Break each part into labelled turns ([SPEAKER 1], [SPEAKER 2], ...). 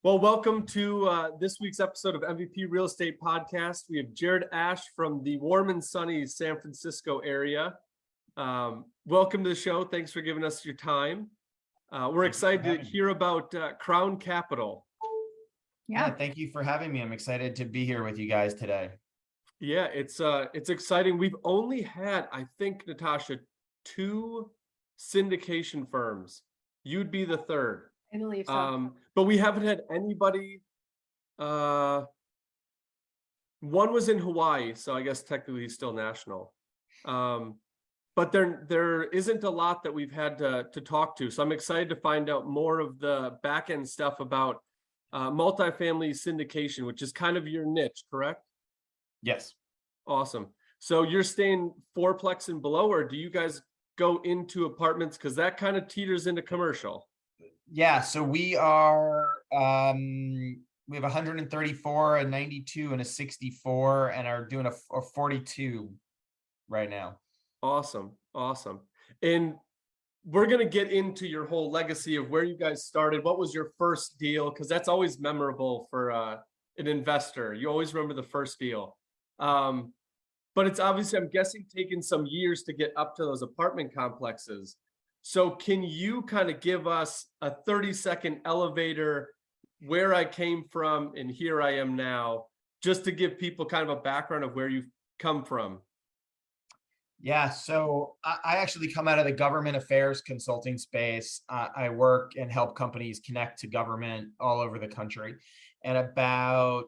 [SPEAKER 1] Well, welcome to this week's episode of MVP Real Estate Podcast. We have Jared Ash from the warm and sunny San Francisco area. Welcome to the show. Thanks for giving us your time. We're excited to hear about Crown Capital.
[SPEAKER 2] Yeah, thank you for having me. I'm excited to be here with you guys today.
[SPEAKER 1] Yeah, it's exciting. We've only had, I think, Natasha, 2 syndication firms. You'd be the third.
[SPEAKER 3] I believe so.
[SPEAKER 1] But we haven't had anybody. One was in Hawaii, so I guess technically he's still national. But there isn't a lot that we've had to talk to. So I'm excited to find out more of the back end stuff about multifamily syndication, which is kind of your niche, correct?
[SPEAKER 2] Yes.
[SPEAKER 1] Awesome. So you're staying fourplex and below, or do you guys go into apartments? Because that kind of teeters into commercial.
[SPEAKER 2] Yeah, so we are, we have 134, a 92, and a 64, and are doing a 42 right now.
[SPEAKER 1] Awesome. And we're going to get into your whole legacy of where you guys started. What was your first deal? Because that's always memorable for an investor. You always remember the first deal. But it's obviously, I'm guessing, taken some years to get up to those apartment complexes. So can you kind of give us a 30-second elevator where I came from and here I am now, just to give people kind of a background of where you've come from?
[SPEAKER 2] Yeah, so I actually come out of the government affairs consulting space. I work and help companies connect to government all over the country. And about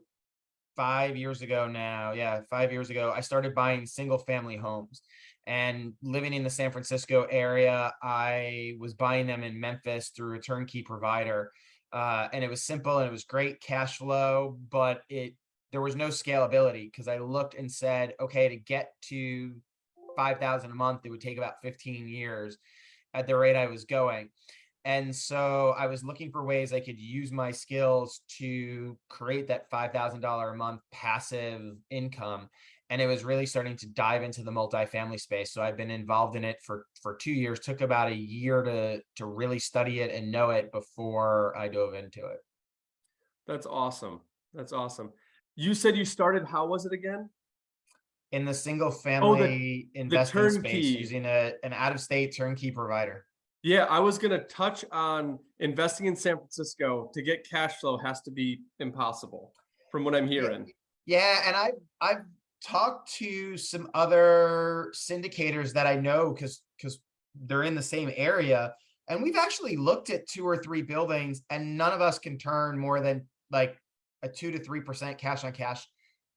[SPEAKER 2] 5 years ago now, 5 years ago, I started buying single family homes. And living in the San Francisco area, I was buying them in Memphis through a turnkey provider. And it was simple and it was great cash flow, but there was no scalability, because I looked and said, okay, to get to 5,000 a month, it would take about 15 years at the rate I was going. And so I was looking for ways I could use my skills to create that $5,000 a month passive income. And it was really starting to dive into the multifamily space. So I've been involved in it for 2 years. Took about a year to really study it and know it before I dove into it.
[SPEAKER 1] That's awesome. You said you started, how was it again?
[SPEAKER 2] In the single family investment space, using an out-of-state turnkey provider.
[SPEAKER 1] Yeah, I was going to touch on investing in San Francisco. To get cash flow has to be impossible, from what I'm hearing.
[SPEAKER 2] Yeah, and I've talked to some other syndicators that I know, because they're in the same area, and we've actually looked at 2 or 3 buildings, and none of us can turn more than like a 2 to 3% cash on cash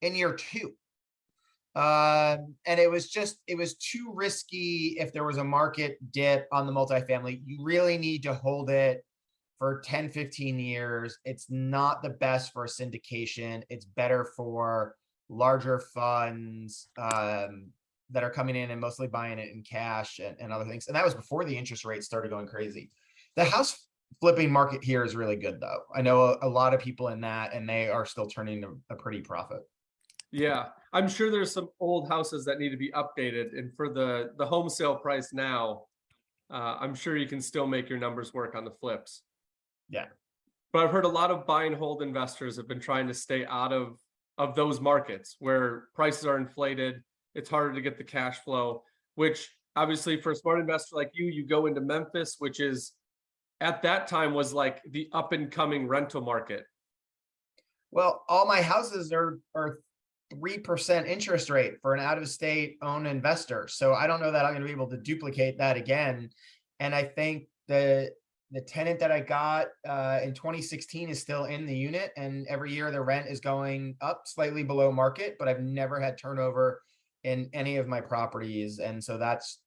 [SPEAKER 2] in year 2. And it was too risky. If there was a market dip on the multifamily, you really need to hold it for 10, 15 years. It's not the best for a syndication. It's better for larger funds that are coming in and mostly buying it in cash and other things. And that was before the interest rates started going crazy. The house flipping market here is really good, though. I know a lot of people in that, and they are still turning a pretty profit.
[SPEAKER 1] Yeah, I'm sure there's some old houses that need to be updated. And for the home sale price now, I'm sure you can still make your numbers work on the flips.
[SPEAKER 2] Yeah.
[SPEAKER 1] But I've heard a lot of buy and hold investors have been trying to stay out of those markets where prices are inflated. It's harder to get the cash flow, which obviously for a smart investor like you go into Memphis, which is at that time was like the up and coming rental market.
[SPEAKER 2] Well, all my houses are 3% interest rate for an out-of-state owned investor. So I don't know that I'm going to be able to duplicate that again. And I think the tenant that I got in 2016 is still in the unit, and every year the rent is going up slightly below market, but I've never had turnover in any of my properties. And so that's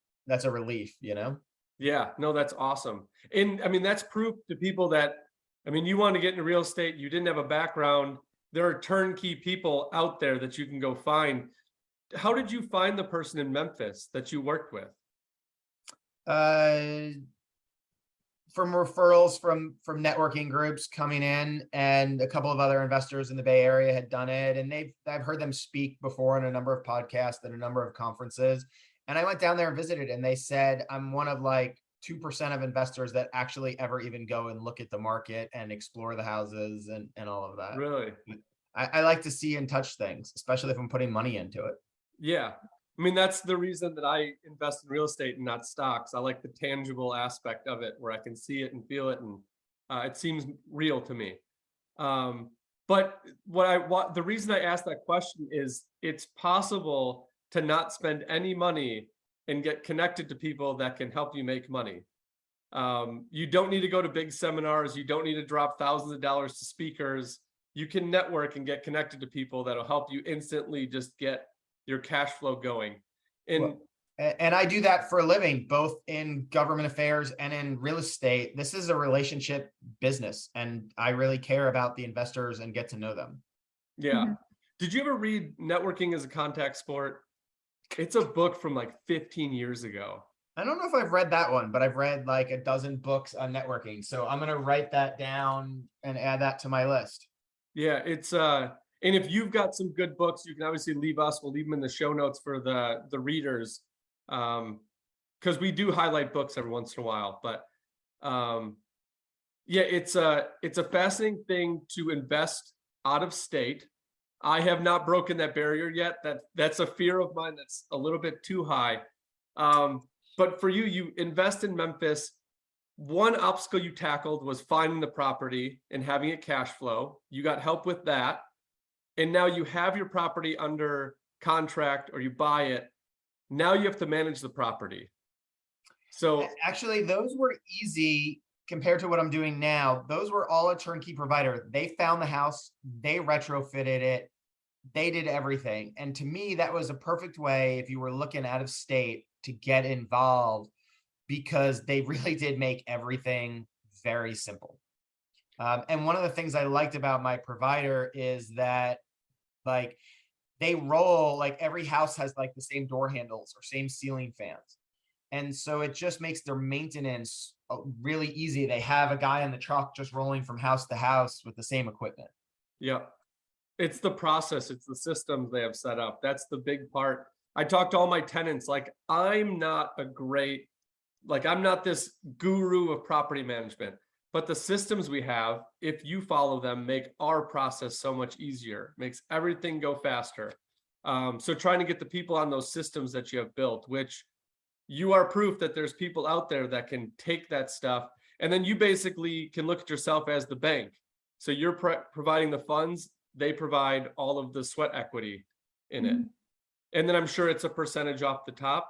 [SPEAKER 2] a relief, you know?
[SPEAKER 1] Yeah, no, that's awesome. And I mean, that's proof to people that, I mean, you want to get into real estate, you didn't have a background. There are turnkey people out there that you can go find. How did you find the person in Memphis that you worked with?
[SPEAKER 2] From referrals from networking groups coming in, and a couple of other investors in the Bay Area had done it. And I've heard them speak before on a number of podcasts and a number of conferences. And I went down there and visited, and they said, I'm one of like 2% of investors that actually ever even go and look at the market and explore the houses and all of that.
[SPEAKER 1] Really?
[SPEAKER 2] I like to see and touch things, especially if I'm putting money into it.
[SPEAKER 1] Yeah. I mean, that's the reason that I invest in real estate and not stocks. I like the tangible aspect of it where I can see it and feel it, and it seems real to me. But the reason I asked that question is it's possible to not spend any money and get connected to people that can help you make money. You don't need to go to big seminars. You don't need to drop thousands of dollars to speakers. You can network and get connected to people that'll help you instantly just get your cash flow going. And
[SPEAKER 2] and I do that for a living, both in government affairs and in real estate. This is a relationship business, and I really care about the investors and get to know them.
[SPEAKER 1] yeah. Did you ever read Networking as a Contact Sport? It's a book from like 15 years ago.
[SPEAKER 2] I don't know if I've read that one, but I've read like a dozen books on networking. So I'm going to write that down and add that to my list.
[SPEAKER 1] Yeah, it's and if you've got some good books, you can obviously leave us. We'll leave them in the show notes for the readers. Because we do highlight books every once in a while. But yeah, it's a fascinating thing to invest out of state. I have not broken that barrier yet. That's a fear of mine that's a little bit too high. But for you, you invest in Memphis. One obstacle you tackled was finding the property and having it cash flow. You got help with that. And now you have your property under contract or you buy it. Now you have to manage the property. So
[SPEAKER 2] actually, those were easy compared to what I'm doing now. Those were all a turnkey provider. They found the house, they retrofitted it, they did everything. And to me, that was a perfect way, if you were looking out of state, to get involved, because they really did make everything very simple. And one of the things I liked about my provider is that, like, they roll, like every house has like the same door handles or same ceiling fans. And so it just makes their maintenance really easy. They have a guy in the truck just rolling from house to house with the same equipment.
[SPEAKER 1] yeah, it's the process, it's the systems they have set up. That's the big part. I talk to all my tenants, like I'm not this guru of property management, but the systems we have, if you follow them, make our process so much easier, makes everything go faster. So trying to get the people on those systems that you have built, which you are proof that there's people out there that can take that stuff. And then you basically can look at yourself as the bank. So you're providing the funds, they provide all of the sweat equity in it. And then I'm sure it's a percentage off the top.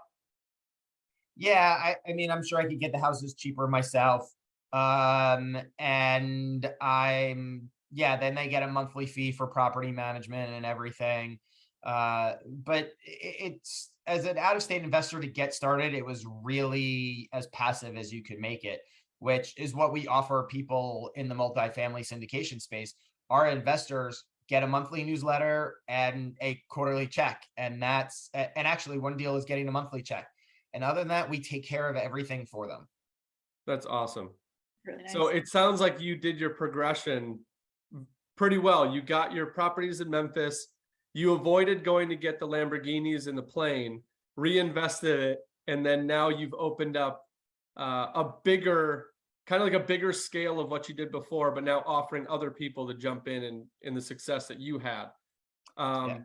[SPEAKER 2] Yeah, I mean, I'm sure I could get the houses cheaper myself. And then they get a monthly fee for property management and everything. But it's, as an out-of-state investor to get started, it was really as passive as you could make it, which is what we offer people in the multifamily syndication space. Our investors get a monthly newsletter and a quarterly check. And actually one deal is getting a monthly check. And other than that, we take care of everything for them.
[SPEAKER 1] That's awesome.
[SPEAKER 3] Really nice.
[SPEAKER 1] So it sounds like you did your progression pretty well. You got your properties in Memphis. You avoided going to get the Lamborghinis and the plane, reinvested it, and then now you've opened up a bigger scale of what you did before, but now offering other people to jump in the success that you had.
[SPEAKER 2] Yeah.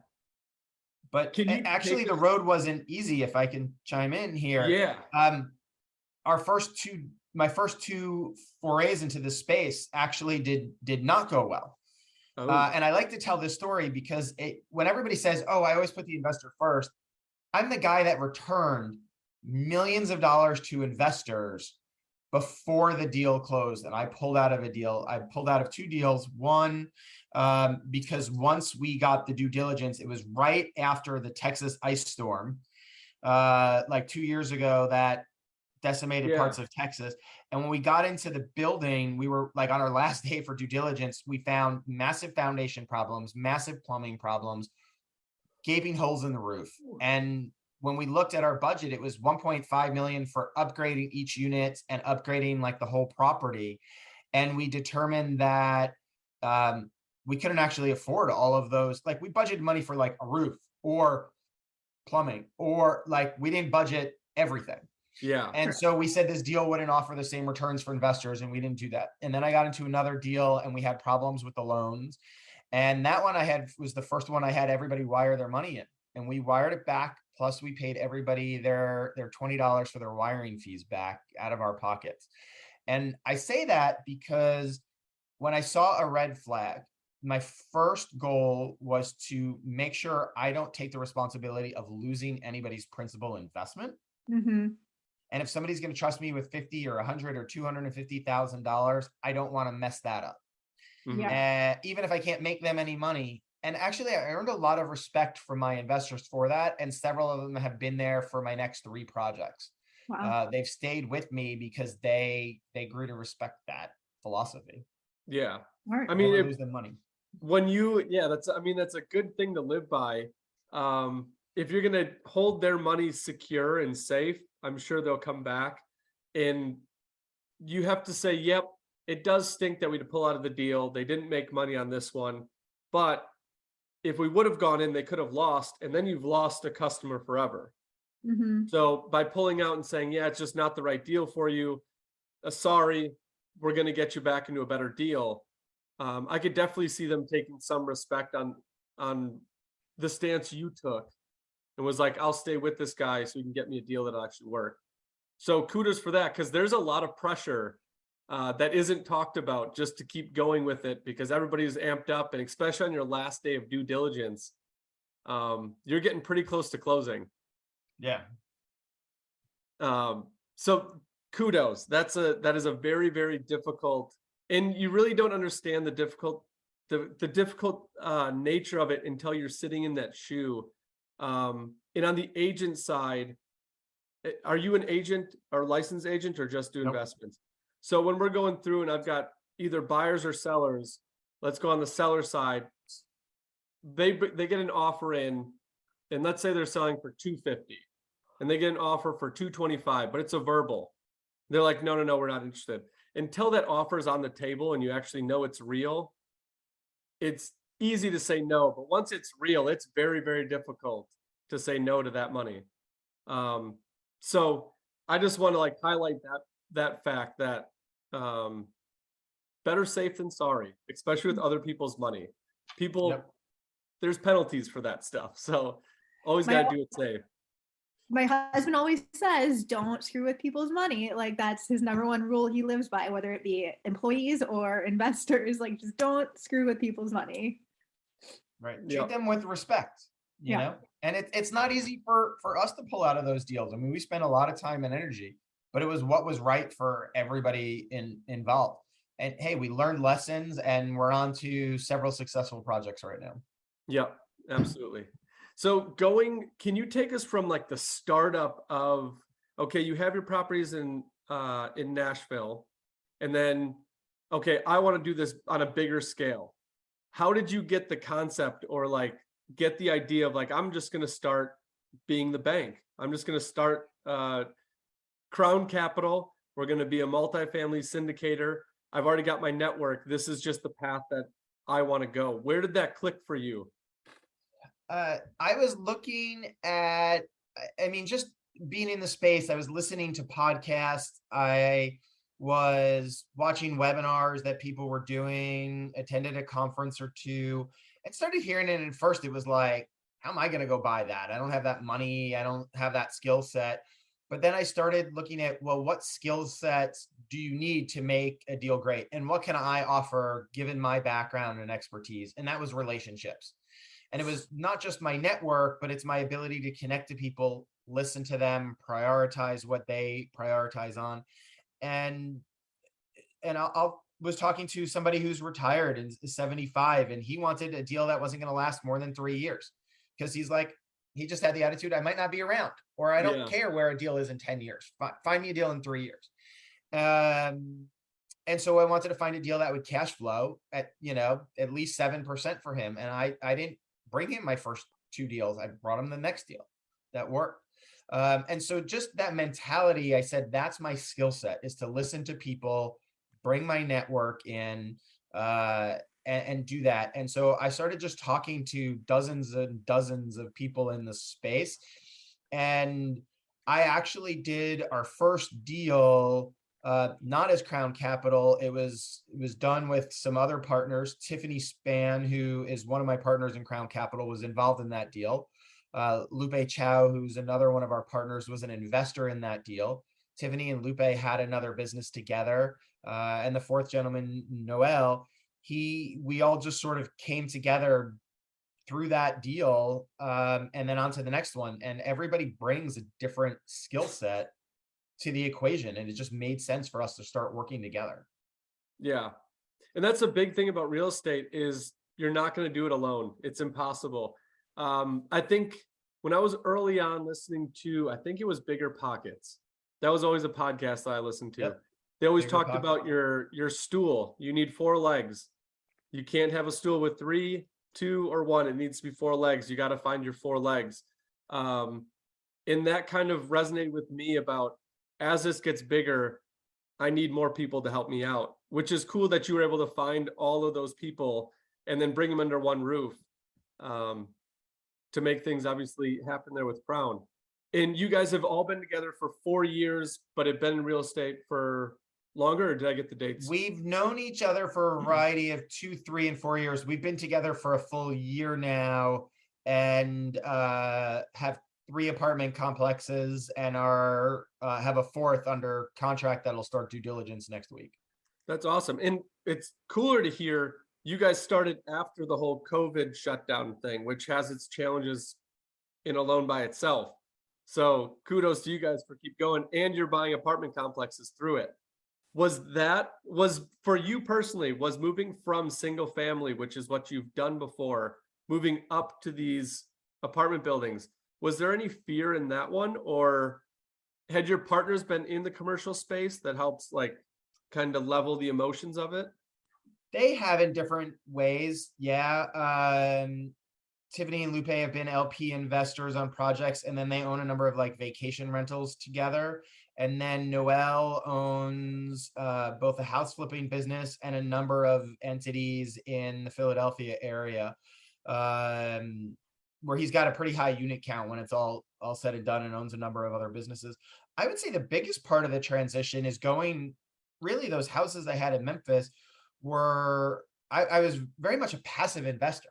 [SPEAKER 2] But the road wasn't easy, if I can chime in here.
[SPEAKER 1] Yeah.
[SPEAKER 2] My first two forays into this space actually did not go well.
[SPEAKER 1] Oh.
[SPEAKER 2] And I like to tell this story because when everybody says, "Oh, I always put the investor first," I'm the guy that returned millions of dollars to investors before the deal closed. And I pulled out of a deal. I pulled out of two deals. One, because once we got the due diligence, it was right after the Texas ice storm, like 2 years ago, that decimated parts of Texas. And when we got into the building, we were like on our last day for due diligence, we found massive foundation problems, massive plumbing problems, gaping holes in the roof. And when we looked at our budget, it was 1.5 million for upgrading each unit and upgrading like the whole property. And we determined that we couldn't actually afford all of those. Like, we budgeted money for like a roof or plumbing, or like we didn't budget everything.
[SPEAKER 1] Yeah.
[SPEAKER 2] And so we said this deal wouldn't offer the same returns for investors, and we didn't do that. And then I got into another deal and we had problems with the loans. And that one I had was the first one I had everybody wire their money in. And we wired it back. Plus we paid everybody their $20 for their wiring fees back out of our pockets. And I say that because when I saw a red flag, my first goal was to make sure I don't take the responsibility of losing anybody's principal investment.
[SPEAKER 3] Mm-hmm.
[SPEAKER 2] And if somebody's going to trust me with 50 or 100 or $250,000, I don't want to mess that up.
[SPEAKER 1] Mhm.
[SPEAKER 3] Yeah.
[SPEAKER 2] Even if I can't make them any money. And actually, I earned a lot of respect from my investors for that. And several of them have been there for my next 3 projects.
[SPEAKER 3] Wow.
[SPEAKER 2] They've stayed with me because they grew to respect that philosophy.
[SPEAKER 1] Yeah.
[SPEAKER 3] Smart.
[SPEAKER 1] I mean,
[SPEAKER 2] Never
[SPEAKER 1] if,
[SPEAKER 2] lose them money.
[SPEAKER 1] when you, yeah, that's, I mean, that's a good thing to live by. If you're going to hold their money secure and safe, I'm sure they'll come back. And you have to say, yep, it does stink that we had to pull out of the deal. They didn't make money on this one. But if we would have gone in, they could have lost. And then you've lost a customer forever.
[SPEAKER 3] Mm-hmm.
[SPEAKER 1] So by pulling out and saying, yeah, it's just not the right deal for you. Sorry, we're going to get you back into a better deal. I could definitely see them taking some respect on the stance you took and was like, I'll stay with this guy so he can get me a deal that'll actually work. So kudos for that, because there's a lot of pressure that isn't talked about just to keep going with it because everybody's amped up, and especially on your last day of due diligence, you're getting pretty close to closing.
[SPEAKER 2] Yeah.
[SPEAKER 1] So kudos. That is a very, very difficult, and you really don't understand the difficult nature of it until you're sitting in that shoe. And on the agent side, are you an agent or licensed agent or just do
[SPEAKER 2] Nope.
[SPEAKER 1] investments? So when we're going through and I've got either buyers or sellers, let's go on the seller side. They get an offer in, and let's say they're selling for $250, and they get an offer for $225, but it's a verbal. They're like, no, we're not interested. Until that offer is on the table and you actually know it's real, it's easy to say no. But once it's real, it's very, very difficult to say no to that money. So I just want to like highlight that fact that better safe than sorry, especially with other people's money. People,
[SPEAKER 2] Yep.
[SPEAKER 1] There's penalties for that stuff. So always
[SPEAKER 3] My-
[SPEAKER 1] got to do it safe.
[SPEAKER 3] My husband always says, don't screw with people's money. Like that's his number one rule he lives by, whether it be employees or investors. Like just don't screw with people's money.
[SPEAKER 2] Right.
[SPEAKER 1] Yeah.
[SPEAKER 2] Treat them with respect, you
[SPEAKER 3] Yeah.
[SPEAKER 2] know? And it's not easy for us to pull out of those deals. I mean, we spent a lot of time and energy, but it was what was right for everybody involved. And hey, we learned lessons and we're on to several successful projects right now.
[SPEAKER 1] Yep, absolutely. So can you take us from like the startup of, okay, you have your properties in Nashville, and then, okay, I want to do this on a bigger scale. How did you get the concept or like get the idea of like, I'm just going to start being the bank. I'm just going to start Crown Capital. We're going to be a multifamily syndicator. I've already got my network. This is just the path that I want to go. Where did that click for you?
[SPEAKER 2] I was looking at, I mean, just being in the space, I was listening to podcasts. I was watching webinars that people were doing, attended a conference or two, and started hearing it. And first it was like, how am I going to go buy that? I don't have that money. I don't have that skill set. But then I started looking at, well, what skill sets do you need to make a deal great? And what can I offer given my background and expertise? And that was relationships. And it was not just my network, but it's my ability to connect to people, listen to them, prioritize what they prioritize on. And I was talking to somebody who's retired and is 75, and he wanted a deal that wasn't going to last more than 3 years because he's like, he just had the attitude, I might not be around, or I don't care where a deal is in 10 years. Find me a deal in 3 years. And so I wanted to find a deal that would cash flow at, at least 7% for him. And I didn't bring him my first 2 deals. I brought him the next deal that worked. And so just that mentality, I said, that's my skill set, is to listen to people, bring my network in, and do that. And so I started just talking to dozens and dozens of people in the space. And I actually did our first deal, not as Crown Capital. It was done with some other partners. Tiffany Span, who is one of my partners in Crown Capital, was involved in that deal. Lupe Chow, who's another one of our partners, was an investor in that deal. Tiffany and Lupe had another business together. And the fourth gentleman, Noel, we all just sort of came together through that deal, and then on to the next one. And everybody brings a different skill set to the equation. And it just made sense for us to start working together.
[SPEAKER 1] Yeah. And that's a big thing about real estate is you're not going to do it alone. It's impossible. I think when I was early on listening to, I think it was Bigger Pockets. That was always a podcast that I listened to.
[SPEAKER 2] Yep.
[SPEAKER 1] They always
[SPEAKER 2] Bigger
[SPEAKER 1] talked about your stool. You need 4 legs. You can't have a stool with 3, 2, or 1. It needs to be 4 legs. You got to find your 4 legs. And that kind of resonated with me about as this gets bigger, I need more people to help me out, which is cool that you were able to find all of those people and then bring them under one roof to make things obviously happen there with Crown. And you guys have all been together for 4 years, but have been in real estate for longer, or did I get the dates?
[SPEAKER 2] We've known each other for a variety of 2, 3, and 4 years. We've been together for a full year now, and have 3 apartment complexes, and have a 4th under contract that'll start due diligence next week.
[SPEAKER 1] That's awesome. And it's cooler to hear you guys started after the whole COVID shutdown thing, which has its challenges in alone by itself. So kudos to you guys for keep going, and you're buying apartment complexes through it. Was for you personally, was moving from single family, which is what you've done before, moving up to these apartment buildings, was there any fear in that one, or had your partners been in the commercial space that helps like kind of level the emotions of it?
[SPEAKER 2] They have in different ways. Yeah. Tiffany and Lupe have been LP investors on projects, and then they own a number of like vacation rentals together. And then Noel owns both a house flipping business and a number of entities in the Philadelphia area, where he's got a pretty high unit count when it's all said and done, and owns a number of other businesses. I would say the biggest part of the transition is going, really those houses I had in Memphis were, I was very much a passive investor,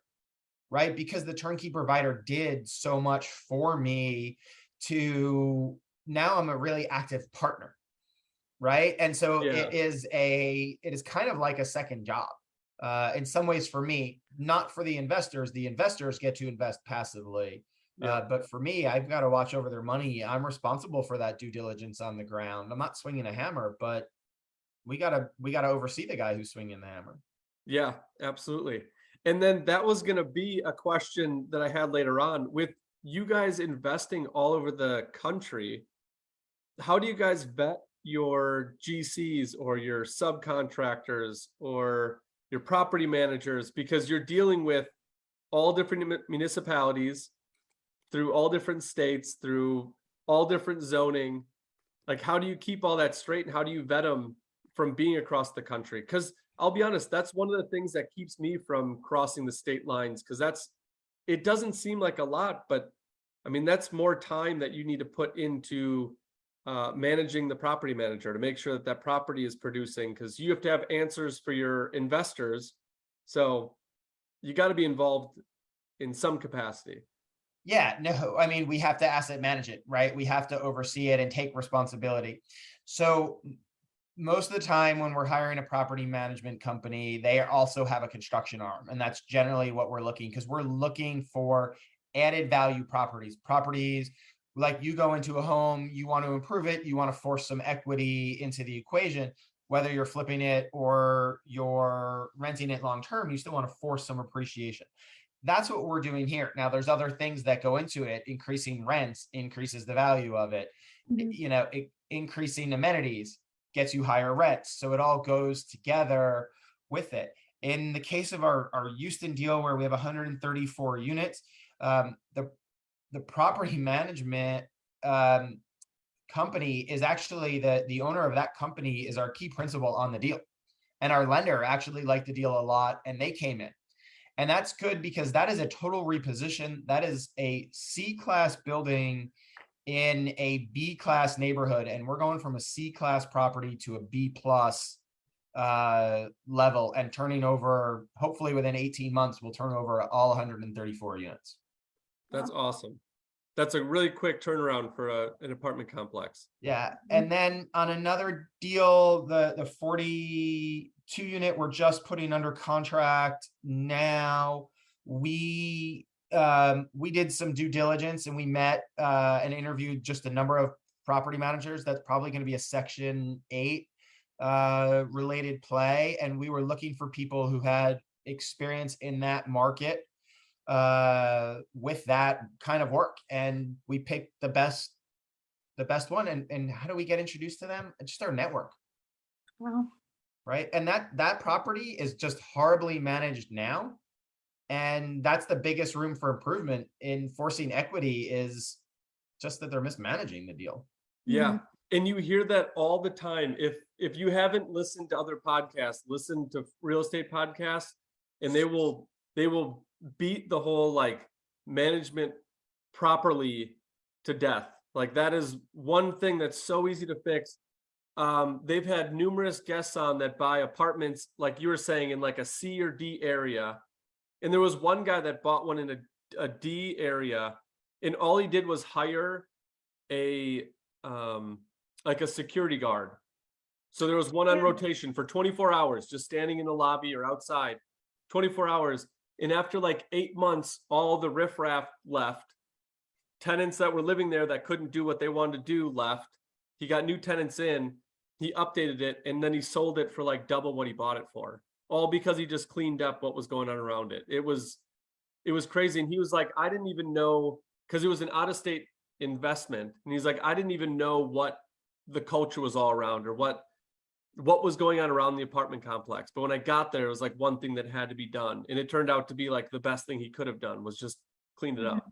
[SPEAKER 2] right? Because the turnkey provider did so much for me to now I'm a really active partner, right? And so
[SPEAKER 1] Yeah.
[SPEAKER 2] it is kind of like a second job in some ways for me, not for the investors. The investors get to invest passively.
[SPEAKER 1] Yeah.
[SPEAKER 2] But for me, I've got to watch over their money. I'm responsible for that due diligence on the ground. I'm not swinging a hammer, but we gotta oversee the guy who's swinging the hammer.
[SPEAKER 1] Yeah, absolutely. And then that was going to be a question that I had later on with you guys investing all over the country. How do you guys vet your GCs or your subcontractors or your property managers? Because you're dealing with all different municipalities through all different states, through all different zoning. Like, how do you keep all that straight, and how do you vet them from being across the country? Because I'll be honest, that's one of the things that keeps me from crossing the state lines, because it doesn't seem like a lot, but I mean, that's more time that you need to put into managing the property manager to make sure that that property is producing, because you have to have answers for your investors. So you got to be involved in some capacity.
[SPEAKER 2] Yeah, no, I mean, we have to asset manage it, right? We have to oversee it and take responsibility. So most of the time when we're hiring a property management company, they also have a construction arm. And that's generally what we're looking, because we're looking for added value properties. Like, you go into a home, you want to improve it, you want to force some equity into the equation, whether you're flipping it or you're renting it long term, you still want to force some appreciation. That's what we're doing here. Now, there's other things that go into it. Increasing rents increases the value of it.
[SPEAKER 3] Mhm.
[SPEAKER 2] Increasing amenities gets you higher rents. So it all goes together with it. In the case of our Houston deal, where we have 134 units, the property management company is actually the owner of that company is our key principal on the deal. And our lender actually liked the deal a lot, and they came in. And that's good, because that is a total reposition. That is a C-class building in a B class neighborhood, and we're going from a C class property to a B plus level, and turning over, hopefully within 18 months, we'll turn over all 134 units.
[SPEAKER 1] That's awesome. That's a really quick turnaround for an apartment complex.
[SPEAKER 2] Yeah. And then on another deal, the 42 unit, we're just putting under contract now. We did some due diligence, and we met and interviewed just a number of property managers. That's probably going to be a Section 8 related play. And we were looking for people who had experience in that market with that kind of work. And we picked the best one. And how do we get introduced to them? Just our network.
[SPEAKER 3] Wow.
[SPEAKER 2] Right. And that property is just horribly managed now. And that's the biggest room for improvement in forcing equity, is just that they're mismanaging the deal.
[SPEAKER 1] Yeah. And you hear that all the time. If you haven't listened to other podcasts, listen to real estate podcasts, and they will beat the whole like management properly to death. Like that is one thing that's so easy to fix. They've had numerous guests on that buy apartments, like you were saying, in like a C or D area. And there was one guy that bought one in a D area, and all he did was hire a like a security guard. So there was one on rotation for 24 hours, just standing in the lobby or outside, 24 hours. And after like 8 months, all the riffraff left. Tenants that were living there that couldn't do what they wanted to do left. He got new tenants in, he updated it, and then he sold it for like double what he bought it for. All because he just cleaned up what was going on around it. It was crazy. And he was like, I didn't even know, because it was an out-of-state investment. And he's like, I didn't even know what the culture was all around, or what was going on around the apartment complex. But when I got there, it was like one thing that had to be done. And it turned out to be like the best thing he could have done, was just cleaned it up.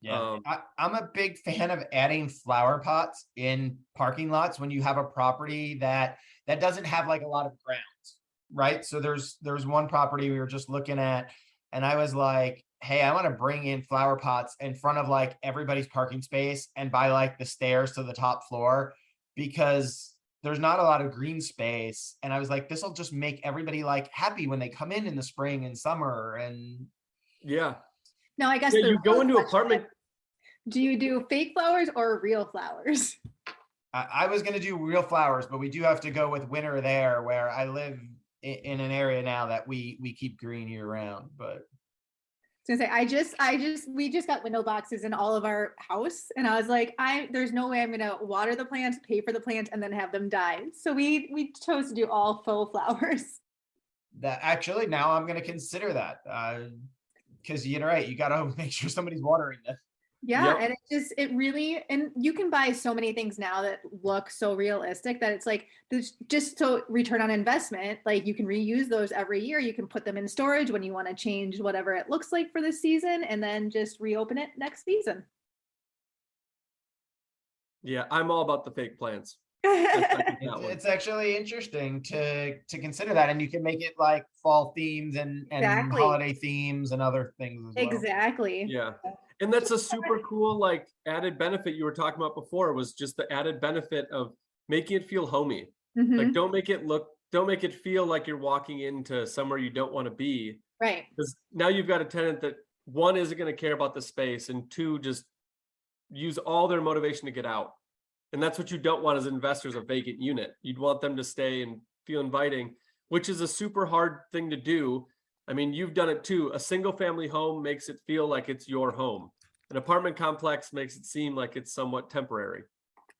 [SPEAKER 2] Yeah. I'm a big fan of adding flower pots in parking lots when you have a property that doesn't have like a lot of grounds, right? So there's one property we were just looking at, and I was like, hey, I want to bring in flower pots in front of like everybody's parking space and by like the stairs to the top floor, because there's not a lot of green space. And I was like, this will just make everybody like happy when they come in the spring and summer. And
[SPEAKER 1] yeah.
[SPEAKER 3] Now, I guess
[SPEAKER 1] you go into apartment.
[SPEAKER 3] Do you do fake flowers or real flowers?
[SPEAKER 2] I was going to do real flowers, but we do have to go with winter there, where I live in an area now that we keep green year round. But
[SPEAKER 3] I was gonna say, we just got window boxes in all of our house, and I was like, there's no way I'm gonna water the plants, pay for the plants, and then have them die. So we chose to do all faux flowers.
[SPEAKER 2] That actually, now I'm going to consider that, because you're right, you got to make sure somebody's watering them.
[SPEAKER 3] Yeah. Yep. And it really, and you can buy so many things now that look so realistic that it's like, just so return on investment, like you can reuse those every year. You can put them in storage when you want to change whatever it looks like for this season, and then just reopen it next season.
[SPEAKER 2] Yeah,
[SPEAKER 1] I'm all about the fake plants.
[SPEAKER 2] It's actually interesting to consider that, and you can make it like fall themes and exactly. Holiday themes and other things as well.
[SPEAKER 3] Exactly.
[SPEAKER 1] Yeah. And that's a super cool, like, added benefit you were talking about before, was just the added benefit of making it feel homey. Mm-hmm. Like, don't make it feel like you're walking into somewhere you don't want to be.
[SPEAKER 3] Right.
[SPEAKER 1] Because now you've got a tenant that, one, isn't going to care about the space, and two, just use all their motivation to get out. And that's what you don't want as investors, a vacant unit. You'd want them to stay and feel inviting, which is a super hard thing to do. I mean, you've done it too. A single family home makes it feel like it's your home. An apartment complex makes it seem like it's somewhat temporary.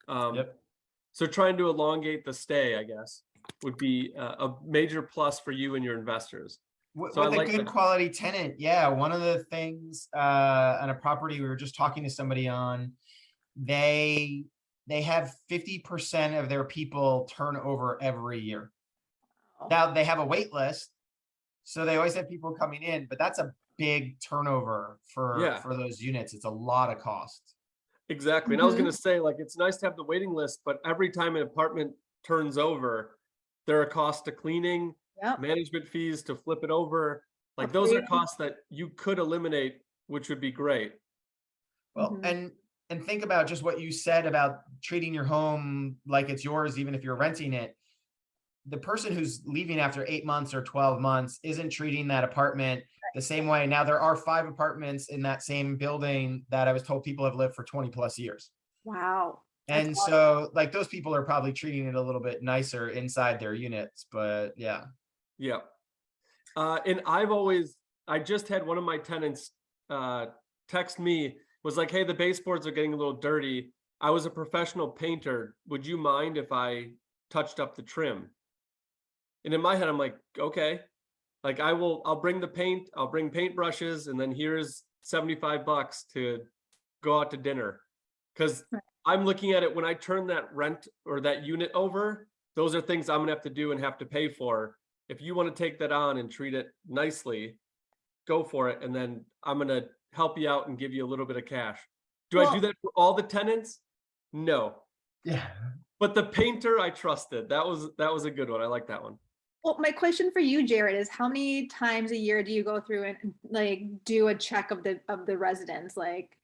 [SPEAKER 2] Yep.
[SPEAKER 1] So trying to elongate the stay, I guess, would be a major plus for you and your investors.
[SPEAKER 2] With a good quality tenant. Yeah. One of the things on a property we were just talking to somebody on, they have 50% of their people turn over every year. Now they have a wait list, so they always have people coming in, but that's a big turnover for those units. It's a lot of cost.
[SPEAKER 1] Exactly. And I was going to say, like, it's nice to have the waiting list, but every time an apartment turns over, there are costs to cleaning, management fees to flip it over. Like, those are costs that you could eliminate, which would be great.
[SPEAKER 2] Well, and and think about just what you said about treating your home like it's yours, even if you're renting it. The person who's leaving after 8 months or 12 months isn't treating that apartment the same way. Now, there are 5 apartments in that same building that I was told people have lived for 20 plus years.
[SPEAKER 3] Wow. That's
[SPEAKER 2] And
[SPEAKER 3] awesome.
[SPEAKER 2] so like those people are probably treating it a little bit nicer inside their units, but yeah.
[SPEAKER 1] Yeah. And I just had one of my tenants text me, was like, hey, the baseboards are getting a little dirty. I was a professional painter. Would you mind if I touched up the trim? And in my head, I'm like, okay, like I'll bring the paint, I'll bring paint brushes, and then here's $75 to go out to dinner. Cause
[SPEAKER 3] Right.
[SPEAKER 1] I'm looking at it when I turn that rent or that unit over, those are things I'm gonna have to do and have to pay for. If you want to take that on and treat it nicely, go for it. And then I'm gonna help you out and give you a little bit of cash. Do I do
[SPEAKER 3] Well,
[SPEAKER 1] that for all the tenants? No.
[SPEAKER 2] Yeah.
[SPEAKER 1] But the painter I trusted. That was a good one. I like that one.
[SPEAKER 3] well, my question for you, Jared, is how many times a year do you go through and like do a check of the residents? Like,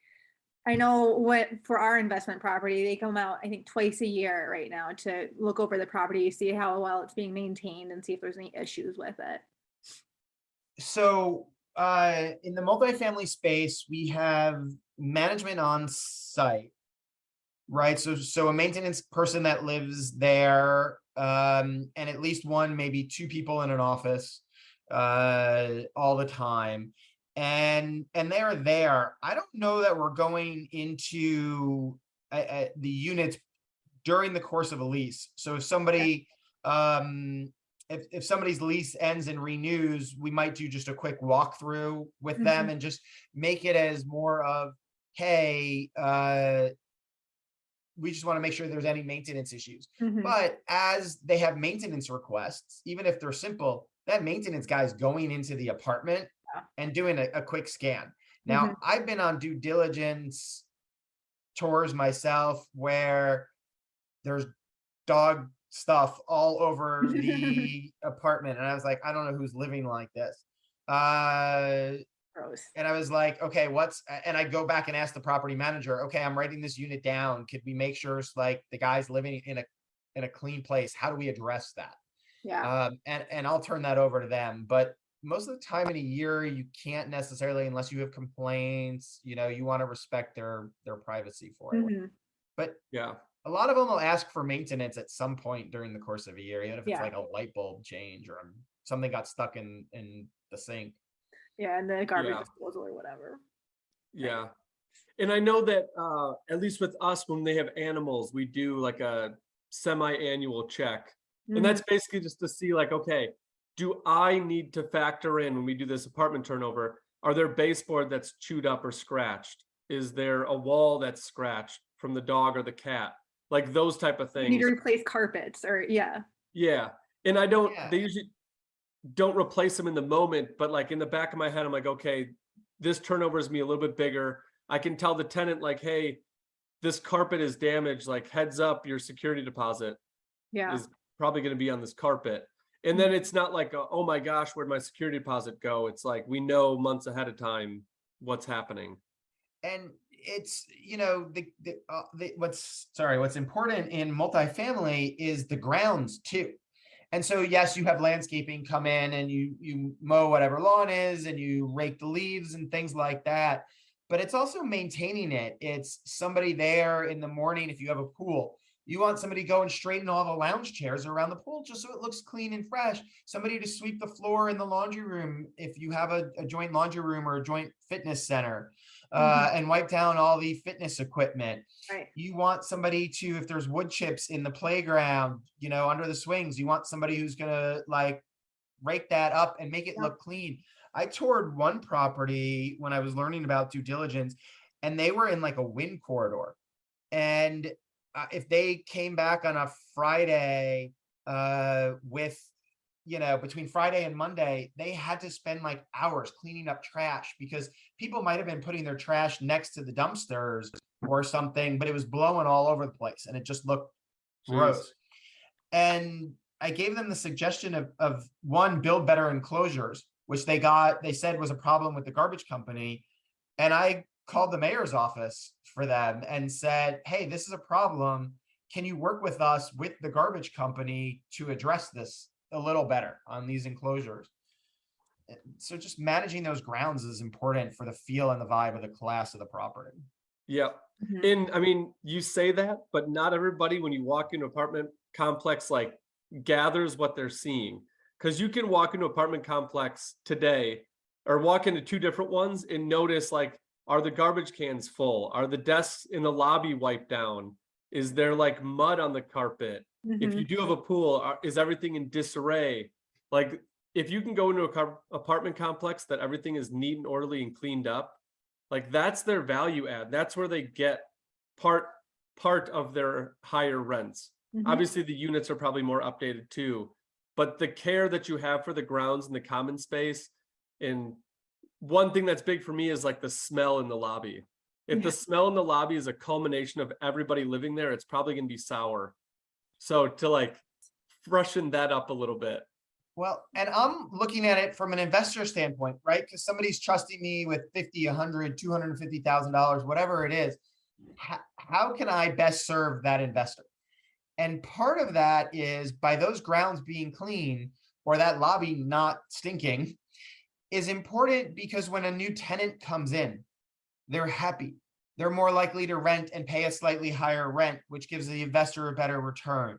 [SPEAKER 3] I know what for our investment property, they come out, I think twice a year right now to look over the property, see how well it's being maintained and see if there's any issues with it.
[SPEAKER 2] So in the multifamily space, we have management on site, right? So a maintenance person that lives there, and at least one, maybe 2 people in an office all the time. And they're there. I don't know that we're going into the units during the course of a lease. So if somebody, if somebody's lease ends and renews, we might do just a quick walkthrough with them and just make it as more of, hey, we just want to make sure there's any maintenance issues. But as they have maintenance requests, even if they're simple, that maintenance guy is going into the apartment and doing a quick scan. Now, I've been on due diligence tours myself where there's dog stuff all over the apartment. And I was like, I don't know who's living like this.
[SPEAKER 3] Gross.
[SPEAKER 2] And I was like, okay, and I go back and ask the property manager, okay, I'm writing this unit down. Could we make sure it's like the guy's living in a clean place? How do we address that?
[SPEAKER 3] Yeah.
[SPEAKER 2] And I'll turn that over to them. But most of the time in a year, you can't necessarily, unless you have complaints, you want to respect their privacy for it. But
[SPEAKER 1] Yeah.
[SPEAKER 2] a lot of them will ask for maintenance at some point during the course of a year, even if it's
[SPEAKER 3] Yeah.
[SPEAKER 2] like a light bulb change or something got stuck in the sink.
[SPEAKER 3] Yeah. And the garbage
[SPEAKER 1] Yeah.
[SPEAKER 3] disposal or whatever.
[SPEAKER 1] Yeah. And I know that at least with us, when they have animals, we do like a semi-annual check. And that's basically just to see like, okay, do I need to factor in when we do this apartment turnover? Are there baseboard that's chewed up or scratched? Is there a wall that's scratched from the dog or the cat? Like those type of
[SPEAKER 3] You need
[SPEAKER 1] things.
[SPEAKER 3] to replace carpets or yeah.
[SPEAKER 1] Yeah. And
[SPEAKER 2] Yeah.
[SPEAKER 1] they usually don't replace them in the moment, but like in the back of my head, I'm like, okay, this turnover is me a little bit bigger. I can tell the tenant like, hey, this carpet is damaged, like heads up, your security deposit
[SPEAKER 3] Yeah.
[SPEAKER 1] is probably going to be on this carpet. And then it's not like, oh my gosh, where'd my security deposit go? It's like, we know months ahead of time what's happening.
[SPEAKER 2] And it's, what's important in multifamily is the grounds too. And so, yes, you have landscaping come in and you mow whatever lawn is and you rake the leaves and things like that. But it's also maintaining it. It's somebody there in the morning. If you have a pool, you want somebody to go and straighten all the lounge chairs around the pool just so it looks clean and fresh. Somebody to sweep the floor in the laundry room if you have a joint laundry room or a joint fitness center, and wipe down all the fitness equipment.
[SPEAKER 3] Right.
[SPEAKER 2] You want somebody to, if there's wood chips in the playground, under the swings, you want somebody who's gonna like rake that up and make it look clean. I toured one property when I was learning about due diligence, and they were in like a wind corridor. And if they came back on a Friday with, between Friday and Monday, they had to spend like hours cleaning up trash because people might have been putting their trash next to the dumpsters or something, but it was blowing all over the place and it just looked gross. And I gave them the suggestion of one, build better enclosures, which they said was a problem with the garbage company. And I called the mayor's office for them and said, hey, this is a problem. Can you work with us with the garbage company to address this a little better on these enclosures? So just managing those grounds is important for the feel and the vibe of the class of the property.
[SPEAKER 1] Yeah.
[SPEAKER 3] Mhm.
[SPEAKER 1] And I mean, you say that, but not everybody, when you walk into an apartment complex, like gathers what they're seeing. Because you can walk into an apartment complex today or walk into two different ones and notice, like, are the garbage cans full? Are the desks in the lobby wiped down? Is there like mud on the carpet? If you
[SPEAKER 3] Mhm.
[SPEAKER 1] do have a pool, is everything in disarray? Like, if you can go into a apartment complex that everything is neat and orderly and cleaned up, like that's their value add. That's where they get part of their higher rents.
[SPEAKER 3] Mhm.
[SPEAKER 1] Obviously, the units are probably more updated too, but the care that you have for the grounds and the common space. And one thing that's big for me is like the smell in the lobby. If the
[SPEAKER 3] Yeah.
[SPEAKER 1] smell in the lobby is a culmination of everybody living there, it's probably going to be sour. So to like freshen that up a little bit.
[SPEAKER 2] Well, and I'm looking at it from an investor standpoint, right? Because somebody's trusting me with 50, 100, $250,000, whatever it is. How can I best serve that investor? And part of that is by those grounds being clean or that lobby not stinking is important, because when a new tenant comes in, they're happy. They're more likely to rent and pay a slightly higher rent, which gives the investor a better return.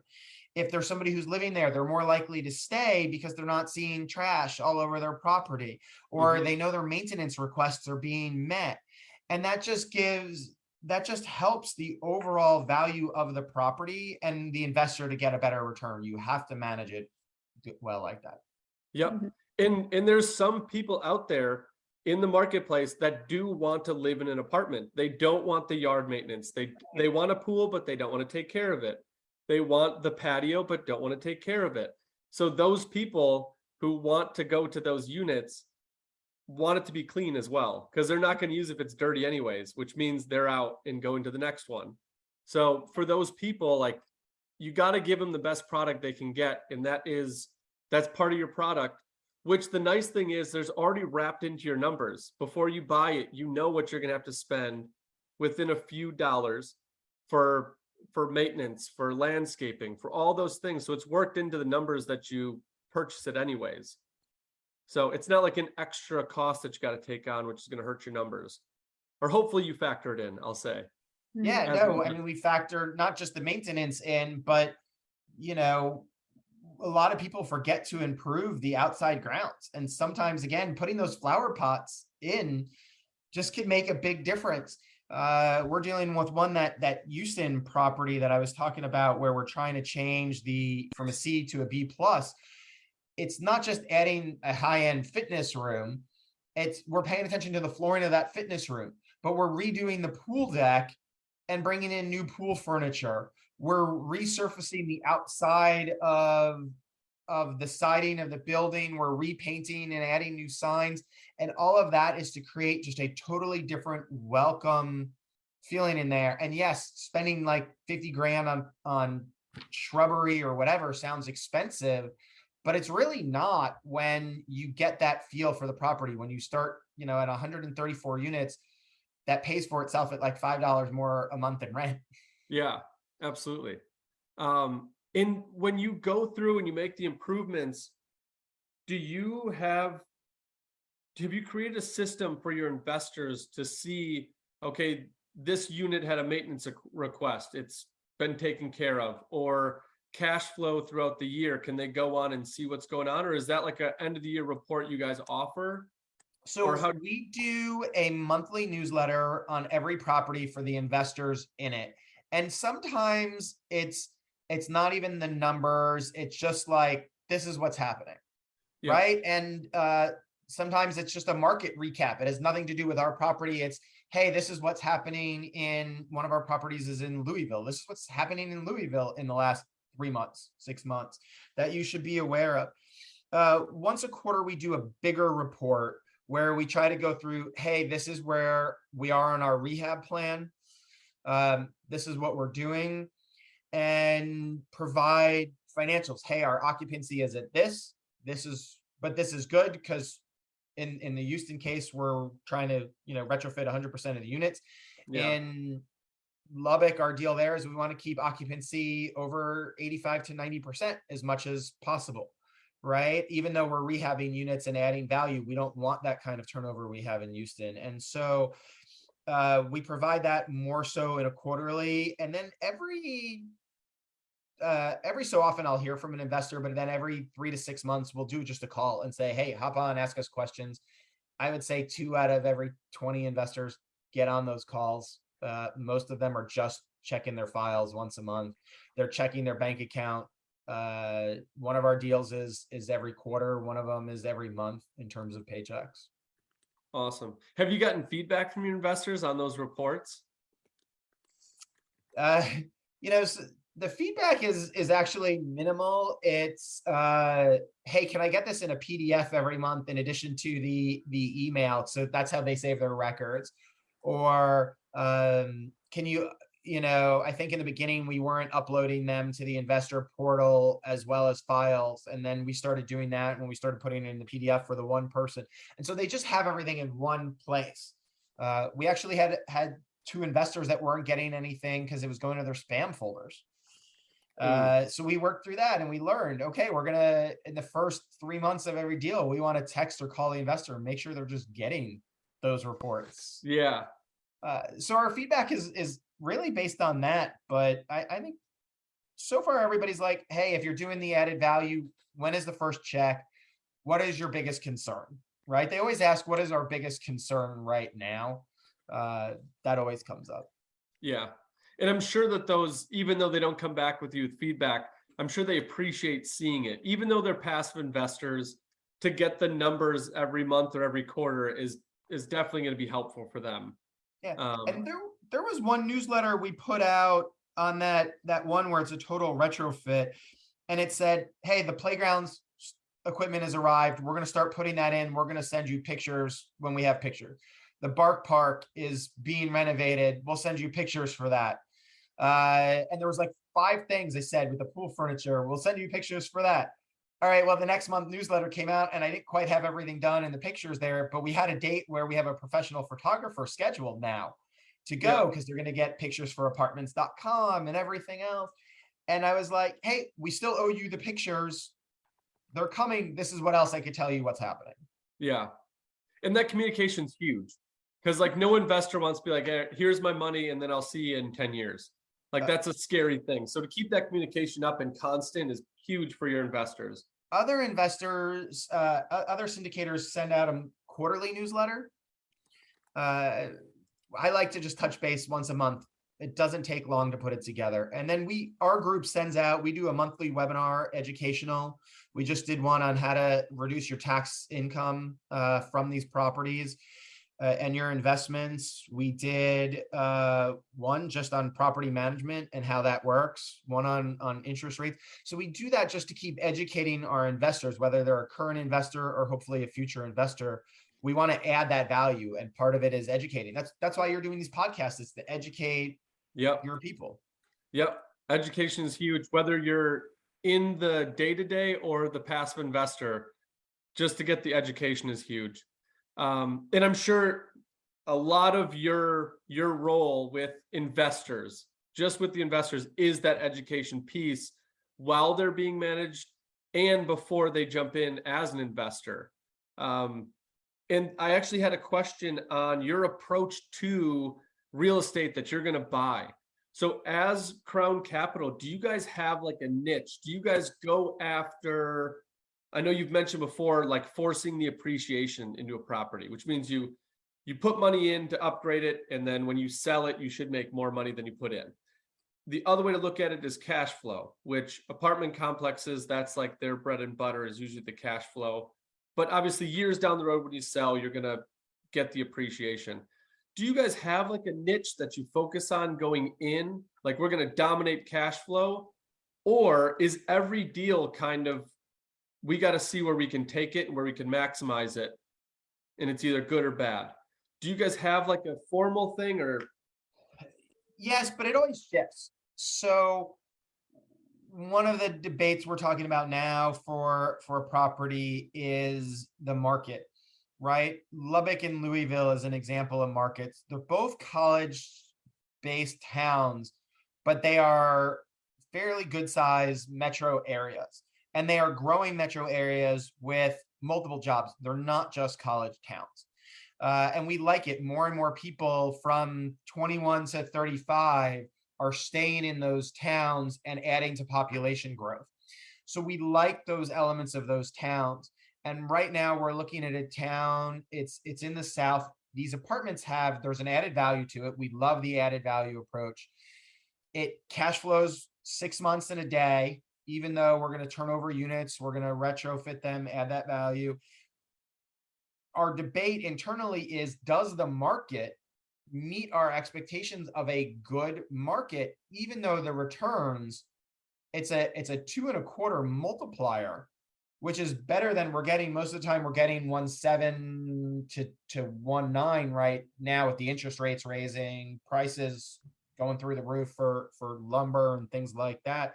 [SPEAKER 2] If there's somebody who's living there, they're more likely to stay because they're not seeing trash all over their property, or
[SPEAKER 1] Mhm.
[SPEAKER 2] they know their maintenance requests are being met. And that just helps the overall value of the property and the investor to get a better return. You have to manage it well like that.
[SPEAKER 1] Yep.
[SPEAKER 3] Mhm.
[SPEAKER 1] And there's some people out there in the marketplace that do want to live in an apartment. They don't want the yard maintenance. They want a pool, but they don't want to take care of it. They want the patio, but don't want to take care of it. So those people who want to go to those units want it to be clean as well, because they're not going to use it if it's dirty anyways, which means they're out and going to the next one. So for those people, like, you got to give them the best product they can get, and that's part of your product. Which the nice thing is, there's already wrapped into your numbers before you buy it. You know what you're going to have to spend within a few dollars for maintenance, for landscaping, for all those things. So it's worked into the numbers that you purchase it anyways. So it's not like an extra cost that you got to take on, which is going to hurt your numbers. Or hopefully you factor it in, I'll say.
[SPEAKER 3] Mhm.
[SPEAKER 2] Yeah,
[SPEAKER 1] As
[SPEAKER 2] no, I mean, we factor not just the maintenance in, but you know, a lot of people forget to improve the outside grounds. And sometimes, again, putting those flower pots in just can make a big difference. We're dealing with one that Houston property that I was talking about, where we're trying to change from a C to a B plus. It's not just adding a high-end fitness room. We're paying attention to the flooring of that fitness room, but we're redoing the pool deck and bringing in new pool furniture. We're resurfacing the outside of the siding of the building. We're repainting and adding new signs. And all of that is to create just a totally different welcome feeling in there. And yes, spending like 50 grand on shrubbery or whatever sounds expensive, but it's really not when you get that feel for the property. When you start, at 134 units, that pays for itself at like $5 more a month in rent.
[SPEAKER 1] Yeah, absolutely. And when you go through and you make the improvements, have you created a system for your investors to see, okay, this unit had a maintenance request, it's been taken care of, or cash flow throughout the year? Can they go on and see what's going on? Or is that like a end of the year report you guys offer?
[SPEAKER 2] So we do a monthly newsletter on every property for the investors in it. And sometimes it's not even the numbers. It's just like, this is what's happening.
[SPEAKER 1] Yeah.
[SPEAKER 2] Right. And sometimes it's just a market recap. It has nothing to do with our property. It's, hey, this is what's happening in one of our properties is in Louisville. This is what's happening in Louisville in the last 3 months, 6 months that you should be aware of. Once a quarter, we do a bigger report where we try to go through, hey, this is where we are on our rehab plan. This is what we're doing, and provide financials. Hey, our occupancy is at this. This is good because in the Houston case, we're trying to, retrofit 100% of the units.
[SPEAKER 1] Yeah.
[SPEAKER 2] In Lubbock, our deal there is we want to keep occupancy over 85 to 90% as much as possible, right? Even though we're rehabbing units and adding value, we don't want that kind of turnover we have in Houston. And so we provide that more so in a quarterly, and then every so often I'll hear from an investor, but then every 3 to 6 months, we'll do just a call and say, hey, hop on, ask us questions. I would say 2 out of every 20 investors get on those calls. Most of them are just checking their files once a month. They're checking their bank account. One of our deals is every quarter. One of them is every month in terms of paychecks.
[SPEAKER 1] Awesome. Have you gotten feedback from your investors on those reports?
[SPEAKER 2] The feedback is actually minimal. It's hey, can I get this in a PDF every month in addition to the email? So that's how they save their records. Or can you, I think in the beginning we weren't uploading them to the investor portal as well as files. And then we started doing that when we started putting it in the PDF for the one person. And so they just have everything in one place. We actually had 2 investors that weren't getting anything because it was going to their spam folders. So we worked through that and we learned, okay, we're going to, in the first 3 months of every deal, we want to text or call the investor and make sure they're just getting those reports.
[SPEAKER 1] Yeah.
[SPEAKER 2] So our feedback is really based on that. But I think so far everybody's like, hey, if you're doing the added value, when is the first check? What is your biggest concern? Right? They always ask, what is our biggest concern right now? That always comes up.
[SPEAKER 1] Yeah. And I'm sure that those, even though they don't come back with you with feedback, I'm sure they appreciate seeing it. Even though they're passive investors, to get the numbers every month or every quarter is definitely going to be helpful for them.
[SPEAKER 2] Yeah. And there was one newsletter we put out on that one where it's a total retrofit, and it said, hey, the playground's equipment has arrived. We're going to start putting that in. We're going to send you pictures when we have pictures. The Bark Park is being renovated. We'll send you pictures for that. And there was like 5 things they said with the pool furniture. We'll send you pictures for that. All right, well, the next month newsletter came out and I didn't quite have everything done and the pictures there, but we had a date where we have a professional photographer scheduled now to go because they're going to get pictures for apartments.com and everything else. And I was like, hey, we still owe you the pictures. They're coming. This is what else I could tell you what's happening.
[SPEAKER 1] Yeah. And that communication's huge because like no investor wants to be like, hey, here's my money and then I'll see you in 10 years. Like that's a scary thing. So to keep that communication up and constant is huge for your investors.
[SPEAKER 2] Other investors, other syndicators send out a quarterly newsletter. I like to just touch base once a month. It doesn't take long to put it together. And then our group sends out, we do a monthly webinar, educational. We just did one on how to reduce your tax income from these properties. And your investments. We did one just on property management and how that works, one on interest rates. So we do that just to keep educating our investors, whether they're a current investor or hopefully a future investor. We want to add that value, and part of it is educating. That's why you're doing these podcasts, is to educate your people.
[SPEAKER 1] Yep. Education is huge, whether you're in the day-to-day or the passive investor, just to get the education is huge. And I'm sure a lot of your role with investors, just with the investors, is that education piece while they're being managed and before they jump in as an investor. And I actually had a question on your approach to real estate that you're going to buy. So as Crown Capital, do you guys have like a niche? Do you guys go after, I know you've mentioned before, like forcing the appreciation into a property, which means you put money in to upgrade it, and then when you sell it, you should make more money than you put in. The other way to look at it is cash flow, which apartment complexes, that's like their bread and butter, is usually the cash flow. But obviously years down the road when you sell, you're going to get the appreciation. Do you guys have like a niche that you focus on going in? Like we're going to dominate cash flow? Or is every deal kind of, we got to see where we can take it and where we can maximize it, and it's either good or bad? Do you guys have like a formal thing or?
[SPEAKER 2] Yes, but it always shifts. So one of the debates we're talking about now for a property is the market. right? Lubbock and Louisville is an example of markets. They're both college-based towns, but they are fairly good-sized metro areas. And they are growing metro areas with multiple jobs. They're not just college towns. And we like it. More and more people from 21 to 35 are staying in those towns and adding to population growth. So we like those elements of those towns. And right now we're looking at a town, it's in the South. These apartments there's an added value to it. We love the added value approach. It cash flows 6 months in a day, even though we're going to turn over units, we're going to retrofit them, add that value. Our debate internally is, does the market meet our expectations of a good market, even though the returns, it's a 2.25 multiplier, which is better than we're getting most of the time. We're getting 1.7 to 1.9 right now with the interest rates raising, prices going through the roof for lumber and things like that.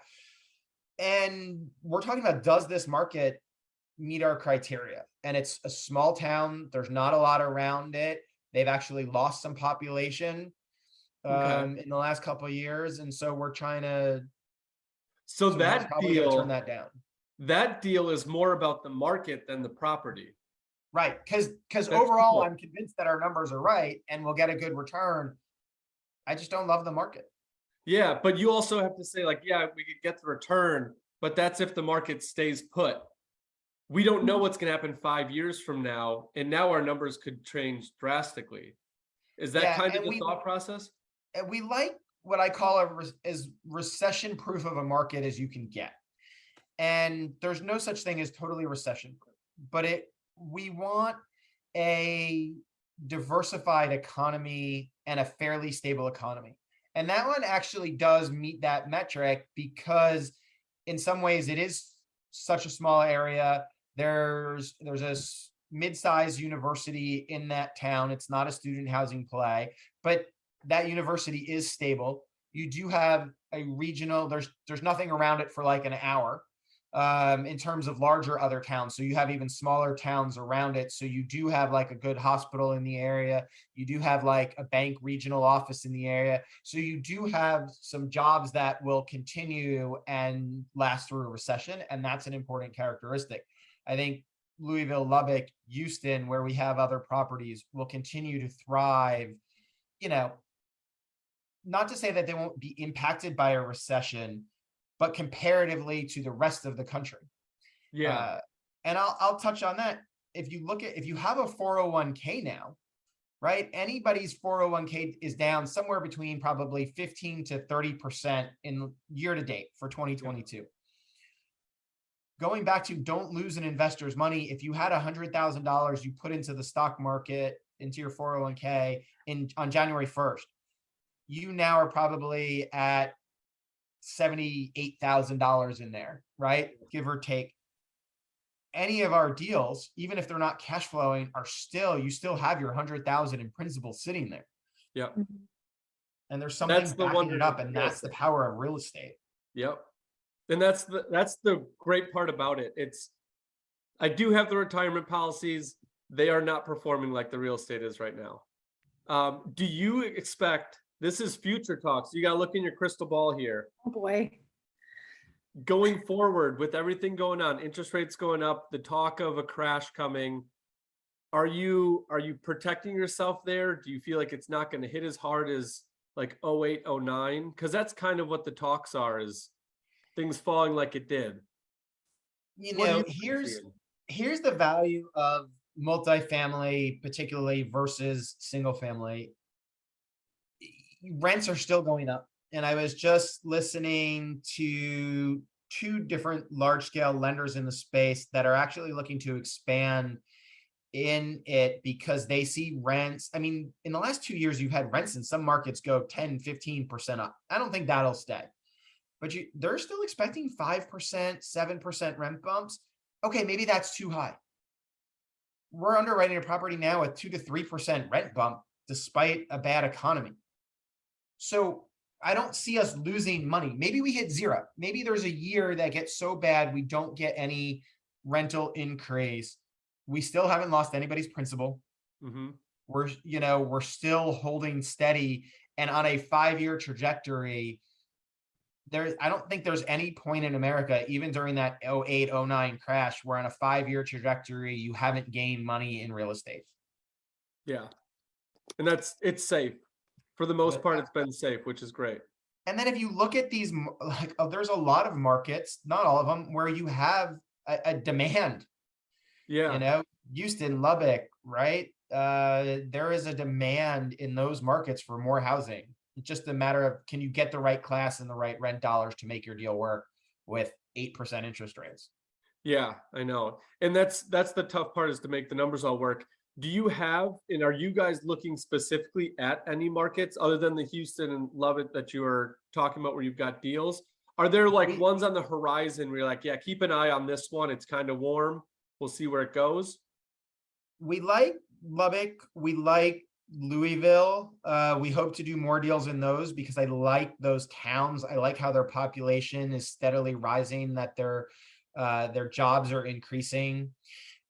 [SPEAKER 2] And we're talking about, does this market meet our criteria? And it's a small town. There's not a lot around it. They've actually lost some population in the last couple of years. And so we're trying to,
[SPEAKER 1] So
[SPEAKER 2] we're
[SPEAKER 1] that
[SPEAKER 2] probably gonna turn
[SPEAKER 1] deal,
[SPEAKER 2] that down.
[SPEAKER 1] that deal is more about the market than the property.
[SPEAKER 2] Right. Because
[SPEAKER 1] That's
[SPEAKER 2] overall,
[SPEAKER 1] cool.
[SPEAKER 2] I'm convinced that our numbers are right and we'll get a good return. I just don't love the market.
[SPEAKER 1] Yeah, but you also have to say, like, yeah, we could get the return, but that's if the market stays put. We don't know what's going to happen 5 years from now, and now our numbers could change drastically. Is that
[SPEAKER 2] Yeah,
[SPEAKER 1] kind of
[SPEAKER 2] and
[SPEAKER 1] the thought process?
[SPEAKER 2] we like what I call as recession proof of a market as you can get. And there's no such thing as totally recession proof, but we want a diversified economy and a fairly stable economy. And that one actually does meet that metric, because in some ways it is such a small area. There's a mid-sized university in that town. It's not a student housing play, but that university is stable. You do have a regional, there's nothing around it for like an hour in terms of larger other towns. So you have even smaller towns around it. So you do have like a good hospital in the area. You do have like a bank regional office in the area. So you do have some jobs that will continue and last through a recession. And that's an important characteristic. I think Louisville, Lubbock, Houston, where we have other properties, will continue to thrive. You know, not to say that they won't be impacted by a recession, but comparatively to the rest of the country.
[SPEAKER 1] Yeah.
[SPEAKER 2] And I'll touch on that. If you have a 401k now, right? Anybody's 401k is down somewhere between probably 15 to 30% in year to date for 2022. Yeah. Going back to, don't lose an investor's money. If you had $100,000 you put into the stock market, into your 401k on January 1st, you now are probably at $78,000 in there, right? Give or take. Any of our deals, even if they're not cash flowing, you still have your 100,000 in principal sitting there.
[SPEAKER 1] Yep.
[SPEAKER 2] And there's something backing it up, and that's the power of real estate.
[SPEAKER 1] Yep. And that's the great part about it. I do have the retirement policies. They are not performing like the real estate is right now. Do you expect, this is future talk, so you got to look in your crystal ball here.
[SPEAKER 3] Oh boy.
[SPEAKER 1] Going forward with everything going on, interest rates going up, the talk of a crash coming, are you protecting yourself there? Do you feel like it's not going to hit as hard as like 08, 09? Because that's kind of what the talks are, is things falling like it did.
[SPEAKER 2] You know, here's the value of multifamily, particularly versus single family. Rents are still going up. And I was just listening to 2 different large scale lenders in the space that are actually looking to expand in it, because they see rents. I mean, in the last 2 years, you've had rents in some markets go 10, 15% up. I don't think that'll stay, but they're still expecting 5%, 7% rent bumps. Okay, maybe that's too high. We're underwriting a property now with 2 to 3% rent bump despite a bad economy. So I don't see us losing money. Maybe we hit 0. Maybe there's a year that gets so bad we don't get any rental increase. We still haven't lost anybody's principal.
[SPEAKER 1] Hmm.
[SPEAKER 2] We're still holding steady, and on a 5-year trajectory. I don't think there's any point in America, even during that 08, 09 crash, where on a 5-year trajectory, you haven't gained money in real estate.
[SPEAKER 1] Yeah. And it's safe. For the most part, it's been safe, which is great.
[SPEAKER 2] And then if you look at these, there's a lot of markets, not all of them, where you have a demand.
[SPEAKER 1] Yeah.
[SPEAKER 2] Houston, Lubbock, right? There is a demand in those markets for more housing. It's just a matter of, can you get the right class and the right rent dollars to make your deal work with 8% interest rates?
[SPEAKER 1] Yeah, I know. And that's the tough part, is to make the numbers all work. Do you have, and are you guys looking specifically at any markets other than the Houston and Lubbock that you were talking about where you've got deals? Are there like ones on the horizon where you're like, yeah, keep an eye on this one. It's kind of warm. We'll see where it goes.
[SPEAKER 2] We like Lubbock. We like Louisville. We hope to do more deals in those because I like those towns. I like how their population is steadily rising, that their jobs are increasing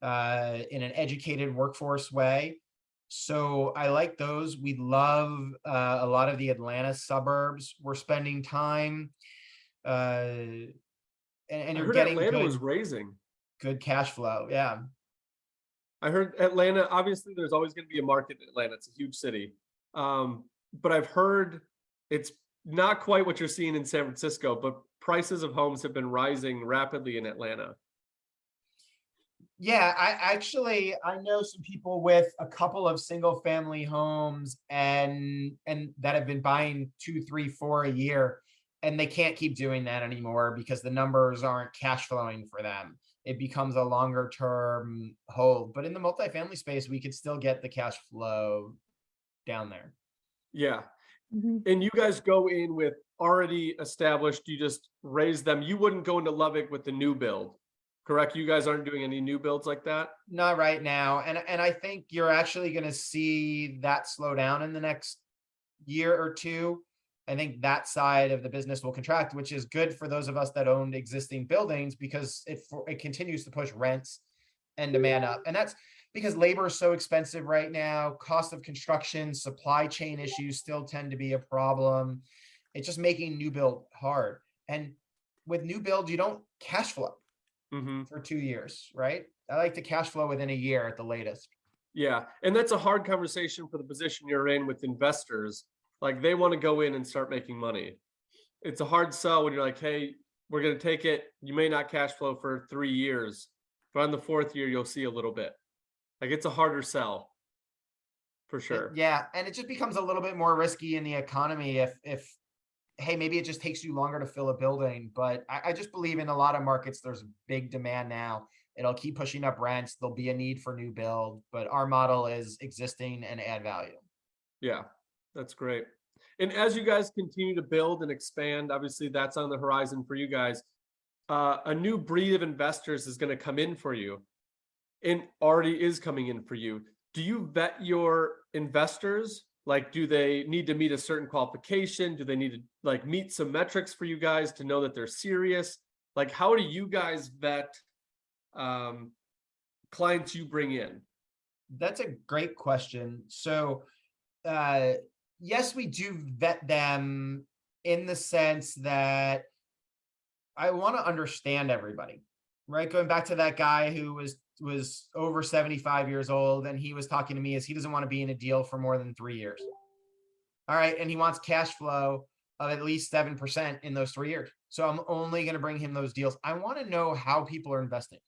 [SPEAKER 2] in an educated workforce way. So I like those. We love a lot of the Atlanta suburbs. We're spending time, and
[SPEAKER 1] I
[SPEAKER 2] you're
[SPEAKER 1] heard
[SPEAKER 2] getting
[SPEAKER 1] Atlanta
[SPEAKER 2] good
[SPEAKER 1] was raising.
[SPEAKER 2] good cash flow. Yeah.
[SPEAKER 1] I heard Atlanta, obviously there's always going to be a market in Atlanta. It's a huge city. But I've heard it's not quite what you're seeing in San Francisco, but prices of homes have been rising rapidly in Atlanta.
[SPEAKER 2] Yeah, I know some people with a couple of single family homes and that have been buying 2, 3, 4 a year, and they can't keep doing that anymore because the numbers aren't cash flowing for them. It becomes a longer term hold. But in the multifamily space, we could still get the cash flow down there.
[SPEAKER 1] Yeah.
[SPEAKER 3] Mhm.
[SPEAKER 1] And you guys go in with already established, you just raise them. You wouldn't go into Lubbock with the new build, correct? You guys aren't doing any new builds like that?
[SPEAKER 2] Not right now. And I think you're actually going to see that slow down in the next year or two. I think that side of the business will contract, which is good for those of us that owned existing buildings because it continues to push rents and demand up. And that's because labor is so expensive right now. Cost of construction, supply chain issues still tend to be a problem. It's just making new build hard. And with new build, you don't cash flow
[SPEAKER 1] Mm-hmm.
[SPEAKER 2] for 2 years, right? I like to cash flow within a year at the latest.
[SPEAKER 1] Yeah. And that's a hard conversation for the position you're in with investors. Like they want to go in and start making money. It's a hard sell when you're like, hey, we're going to take it. You may not cash flow for 3 years, but on the 4th year, you'll see a little bit. Like it's a harder sell for sure.
[SPEAKER 2] Yeah, and it just becomes a little bit more risky in the economy if hey, maybe it just takes you longer to fill a building. But I just believe in a lot of markets, there's big demand now. It'll keep pushing up rents. There'll be a need for new build, but our model is existing and add value.
[SPEAKER 1] Yeah, that's great. And as you guys continue to build and expand, obviously that's on the horizon for you guys. A new breed of investors is going to come in for you and already is coming in for you. Do you vet your investors? Like, do they need to meet a certain qualification? Do they need to like meet some metrics for you guys to know that they're serious? Like, how do you guys vet clients you bring in?
[SPEAKER 2] That's a great question. So, yes, we do vet them in the sense that I want to understand everybody, right? Going back to that guy who was over 75 years old, and he was talking to me as he doesn't want to be in a deal for more than 3 years. All right, and he wants cash flow of at least 7% in those 3 years. So I'm only going to bring him those deals. I want to know how people are investing.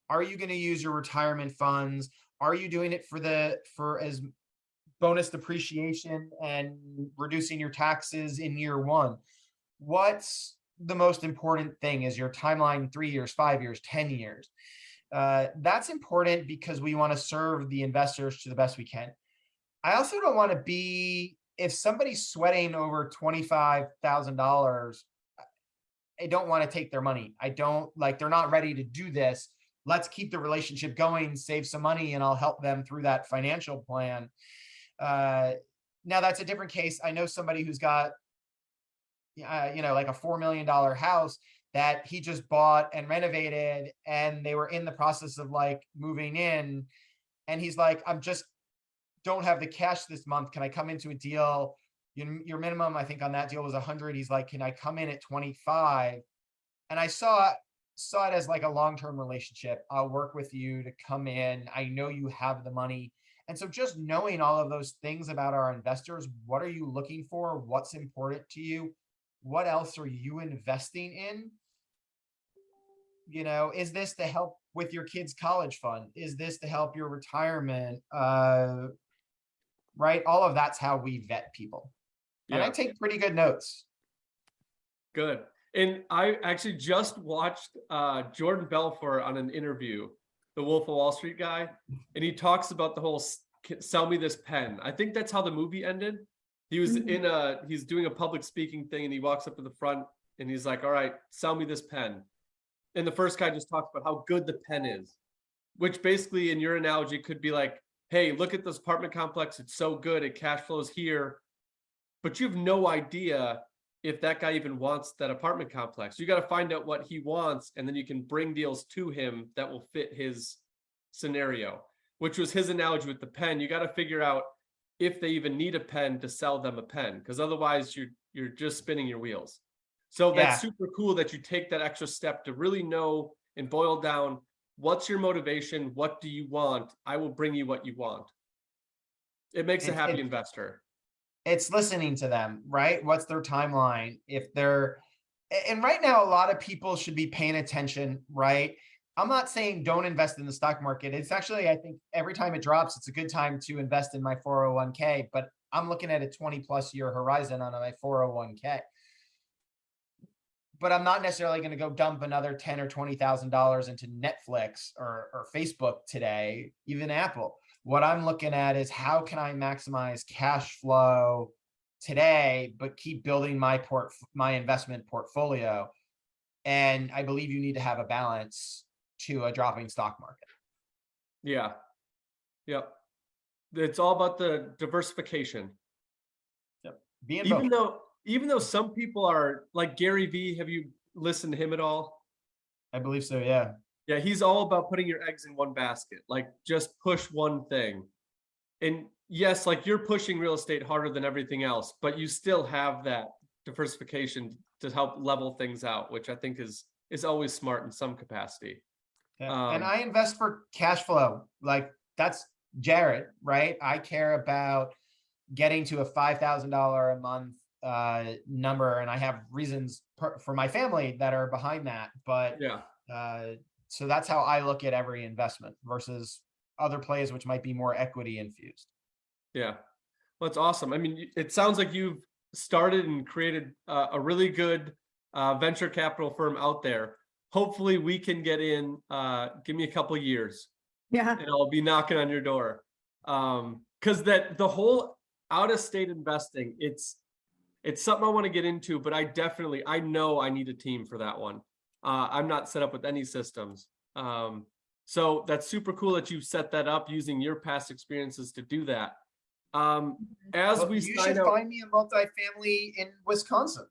[SPEAKER 2] Are you going to use your retirement funds? Are you doing it for as bonus depreciation and reducing your taxes in year one? What's the most important thing? Is your timeline 3 years, 5 years, 10 years? That's important because we want to serve the investors to the best we can. I also don't want to be, if somebody's sweating over $25,000, I don't want to take their money. I don't like, they're not ready to do this. Let's keep the relationship going, save some money, and I'll help them through that financial plan. Now that's a different case. I know somebody who's got, like a $4 million house that he just bought and renovated, and they were in the process of like moving in. And he's like, I'm just don't have the cash this month. Can I come into a deal? Your minimum, I think on that deal was 100. He's like, can I come in at 25? And I saw it as like a long-term relationship. I'll work with you to come in. I know you have the money. And so just knowing all of those things about our investors, what are you looking for? What's important to you? What else are you investing in? You know, is this to help with your kids' college fund? Is this to help your retirement? Right? All of that's how we vet people. And I
[SPEAKER 1] Yeah,
[SPEAKER 2] take pretty good notes.
[SPEAKER 1] good. And I actually just watched Jordan Belfort on an interview, the Wolf of Wall Street guy, and he talks about the whole sell me this pen. I think that's how the movie ended. He was he's doing a public speaking thing, and he walks up to the front and he's like, all right, sell me this pen. And the first guy just talks about how good the pen is, which basically in your analogy could be like, hey, look at this apartment complex. It's so good. It cash flows here. But you have no idea if that guy even wants that apartment complex. You got to find out what he wants, and then you can bring deals to him that will fit his scenario, which was his analogy with the pen. You got to figure out if they even need a pen to sell them a pen, because otherwise you're just spinning your wheels. So
[SPEAKER 2] Yeah.
[SPEAKER 1] that's super cool that you take that extra step to really know and boil down what's your motivation, what do you want? I will bring you what you want. It makes a happy investor.
[SPEAKER 2] It's listening to them, right? What's their timeline? If they're, and right now, a lot of people should be paying attention, right? I'm not saying don't invest in the stock market. It's actually, I think every time it drops, it's a good time to invest in my 401k, but I'm looking at a 20+ year horizon on my 401k. But I'm not necessarily going to go dump another $10,000 or $20,000 into Netflix or Facebook today, even Apple. What I'm looking at is how can I maximize cash flow today, but keep building my investment portfolio. And I believe you need to have a balance to a dropping stock market.
[SPEAKER 1] Yeah. Yep. It's all about the diversification.
[SPEAKER 2] Yep. Being
[SPEAKER 1] Even though some people are like Gary Vee, have you listened to him at all?
[SPEAKER 2] I believe so. Yeah.
[SPEAKER 1] Yeah, he's all about putting your eggs in one basket, like just push one thing. And yes, like you're pushing real estate harder than everything else, but you still have that diversification to help level things out, which I think is always smart in some capacity.
[SPEAKER 2] Yeah. And I invest for cash flow. Like that's Jared, right? I care about getting to a $5,000 a month number, and I have reasons for my family that are behind that. But
[SPEAKER 1] yeah,
[SPEAKER 2] so that's how I look at every investment versus other plays, which might be more equity infused.
[SPEAKER 1] yeah, well, that's awesome. I mean, it sounds like you've started and created a really good venture capital firm out there. Hopefully, we can get in. Give me a couple of years,
[SPEAKER 3] Yeah.
[SPEAKER 1] and I'll be knocking on your door. Because that the whole out of state investing, it's something I want to get into, but I know I need a team for that one. I'm not set up with any systems. So that's super cool that you set that up using your past experiences to do that.
[SPEAKER 2] You should find me a multifamily in Wisconsin.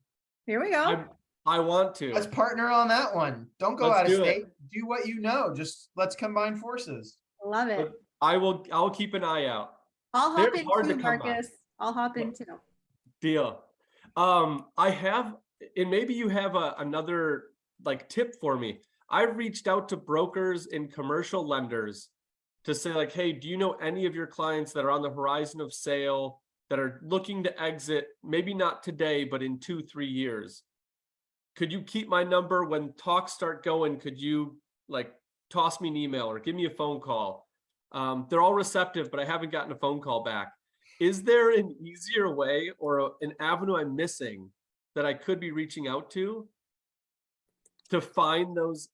[SPEAKER 3] Here we go.
[SPEAKER 1] I want to.
[SPEAKER 2] Let's partner on that one. Don't go out of state. Do what you know. Just let's combine forces.
[SPEAKER 3] Love it.
[SPEAKER 1] But I'll keep an eye out.
[SPEAKER 3] I'll hop in too, Marcus. I'll hop in too.
[SPEAKER 1] Deal. I have, and maybe you have another like tip for me. I've reached out to brokers and commercial lenders to say like, hey, do you know any of your clients that are on the horizon of sale that are looking to exit, maybe not today, but in 2-3 years? Could you keep my number when talks start going? Could you like toss me an email or give me a phone call? They're all receptive, but I haven't gotten a phone call back. Is there an easier way or an avenue I'm missing that I could be reaching out to find those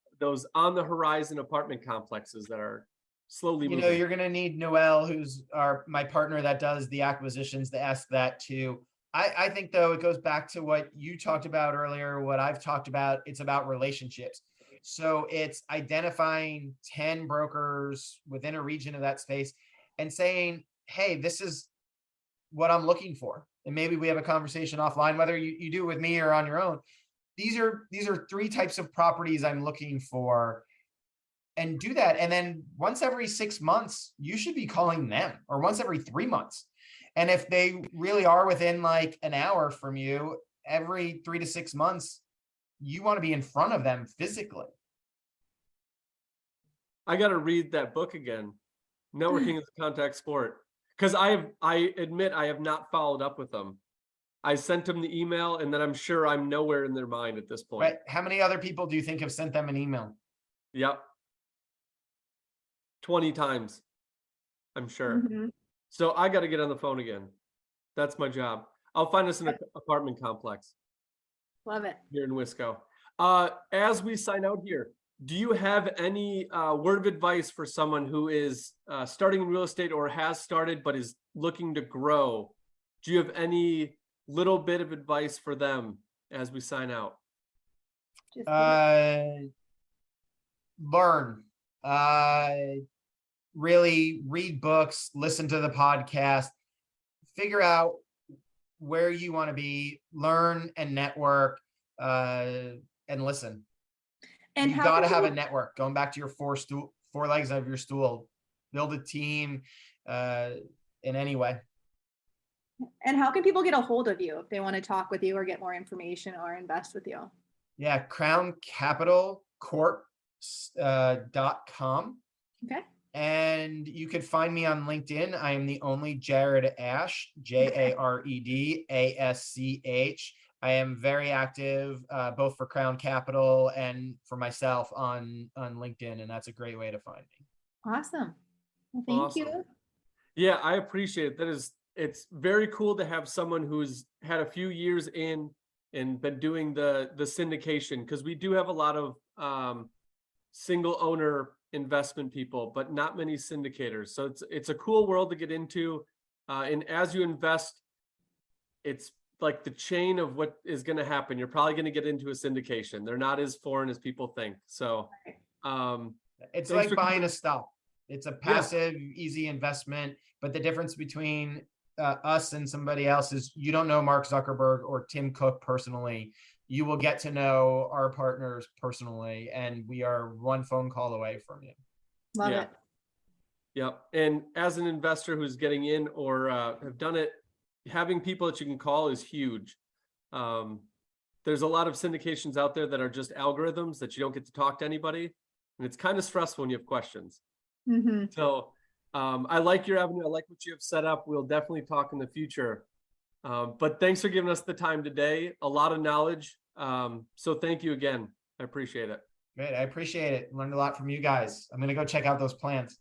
[SPEAKER 1] on the horizon apartment complexes that are slowly moving?
[SPEAKER 2] You're going to need Noel, who's my partner that does the acquisitions, to ask that too. I think though, it goes back to what you talked about earlier, what I've talked about. It's about relationships. So it's identifying 10 brokers within a region of that space and saying, hey, this is what I'm looking for. And maybe we have a conversation offline, whether you do it with me or on your own. these are 3 types of properties I'm looking for, and do that. And then once every 6 months, you should be calling them, or once every 3 months. And if they really are within like an hour from you, every 3 to 6 months, you want to be in front of them physically.
[SPEAKER 1] I got to read that book again. Networking is a contact sport. Because I admit I have not followed up with them. I sent them the email, and then I'm sure I'm nowhere in their mind at this point.
[SPEAKER 2] Right? How many other people do you think have sent them an email?
[SPEAKER 1] Yep. 20 times, I'm sure.
[SPEAKER 3] Mhm.
[SPEAKER 1] So I got to get on the phone again. That's my job. I'll find us an apartment complex
[SPEAKER 3] Love it.
[SPEAKER 1] here in Wisco. As we sign out here, do you have any word of advice for someone who is starting in real estate or has started but is looking to grow? Do you have any little bit of advice for them as we sign out?
[SPEAKER 3] Just
[SPEAKER 2] Learn. Really read books, listen to the podcast, figure out where you want to be, learn and network, and listen.
[SPEAKER 3] and
[SPEAKER 2] You
[SPEAKER 3] how
[SPEAKER 2] got to
[SPEAKER 3] can
[SPEAKER 2] have a
[SPEAKER 3] people-
[SPEAKER 2] network. Going back to your 4 legs of your stool, build a team in any way.
[SPEAKER 3] And how can people get a hold of you if they want to talk with you or get more information or invest with you?
[SPEAKER 2] Yeah, crowncapitalcorp.com.
[SPEAKER 3] Okay.
[SPEAKER 2] And you could find me on LinkedIn. I am the only Jared Ash, JaredAschh. I am very active, both for Crown Capital and for myself on LinkedIn, and that's a great way to find me.
[SPEAKER 3] Awesome. Well, thank you.
[SPEAKER 1] Yeah, I appreciate it. It's very cool to have someone who's had a few years in and been doing the syndication, because we do have a lot of single owner investment people, but not many syndicators. So it's a cool world to get into. And as you invest, it's like the chain of what is going to happen. You're probably going to get into a syndication. They're not as foreign as people think. So
[SPEAKER 2] it's
[SPEAKER 1] thanks
[SPEAKER 2] like
[SPEAKER 1] for
[SPEAKER 2] buying
[SPEAKER 1] coming.
[SPEAKER 2] a stock. It's a passive, easy investment. But the difference between us and somebody else is you don't know Mark Zuckerberg or Tim Cook personally. You will get to know our partners personally, and we are one phone call away from you.
[SPEAKER 3] Love it.
[SPEAKER 1] Yep. And as an investor who's getting in or have done it, having people that you can call is huge. There's a lot of syndications out there that are just algorithms that you don't get to talk to anybody. And it's kind of stressful when you have questions.
[SPEAKER 3] Mm-hmm.
[SPEAKER 1] So I like your avenue. I like what you have set up. We'll definitely talk in the future. But thanks for giving us the time today. A lot of knowledge. So thank you again. I appreciate it.
[SPEAKER 2] Great. I appreciate it. Learned a lot from you guys. I'm going to go check out those plans.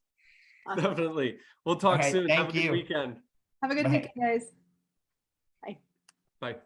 [SPEAKER 3] Awesome.
[SPEAKER 1] Definitely. We'll talk soon.
[SPEAKER 2] Thank
[SPEAKER 1] Have a good
[SPEAKER 2] you.
[SPEAKER 1] weekend.
[SPEAKER 3] Have a good
[SPEAKER 2] Bye.
[SPEAKER 3] weekend, guys.
[SPEAKER 1] Bye.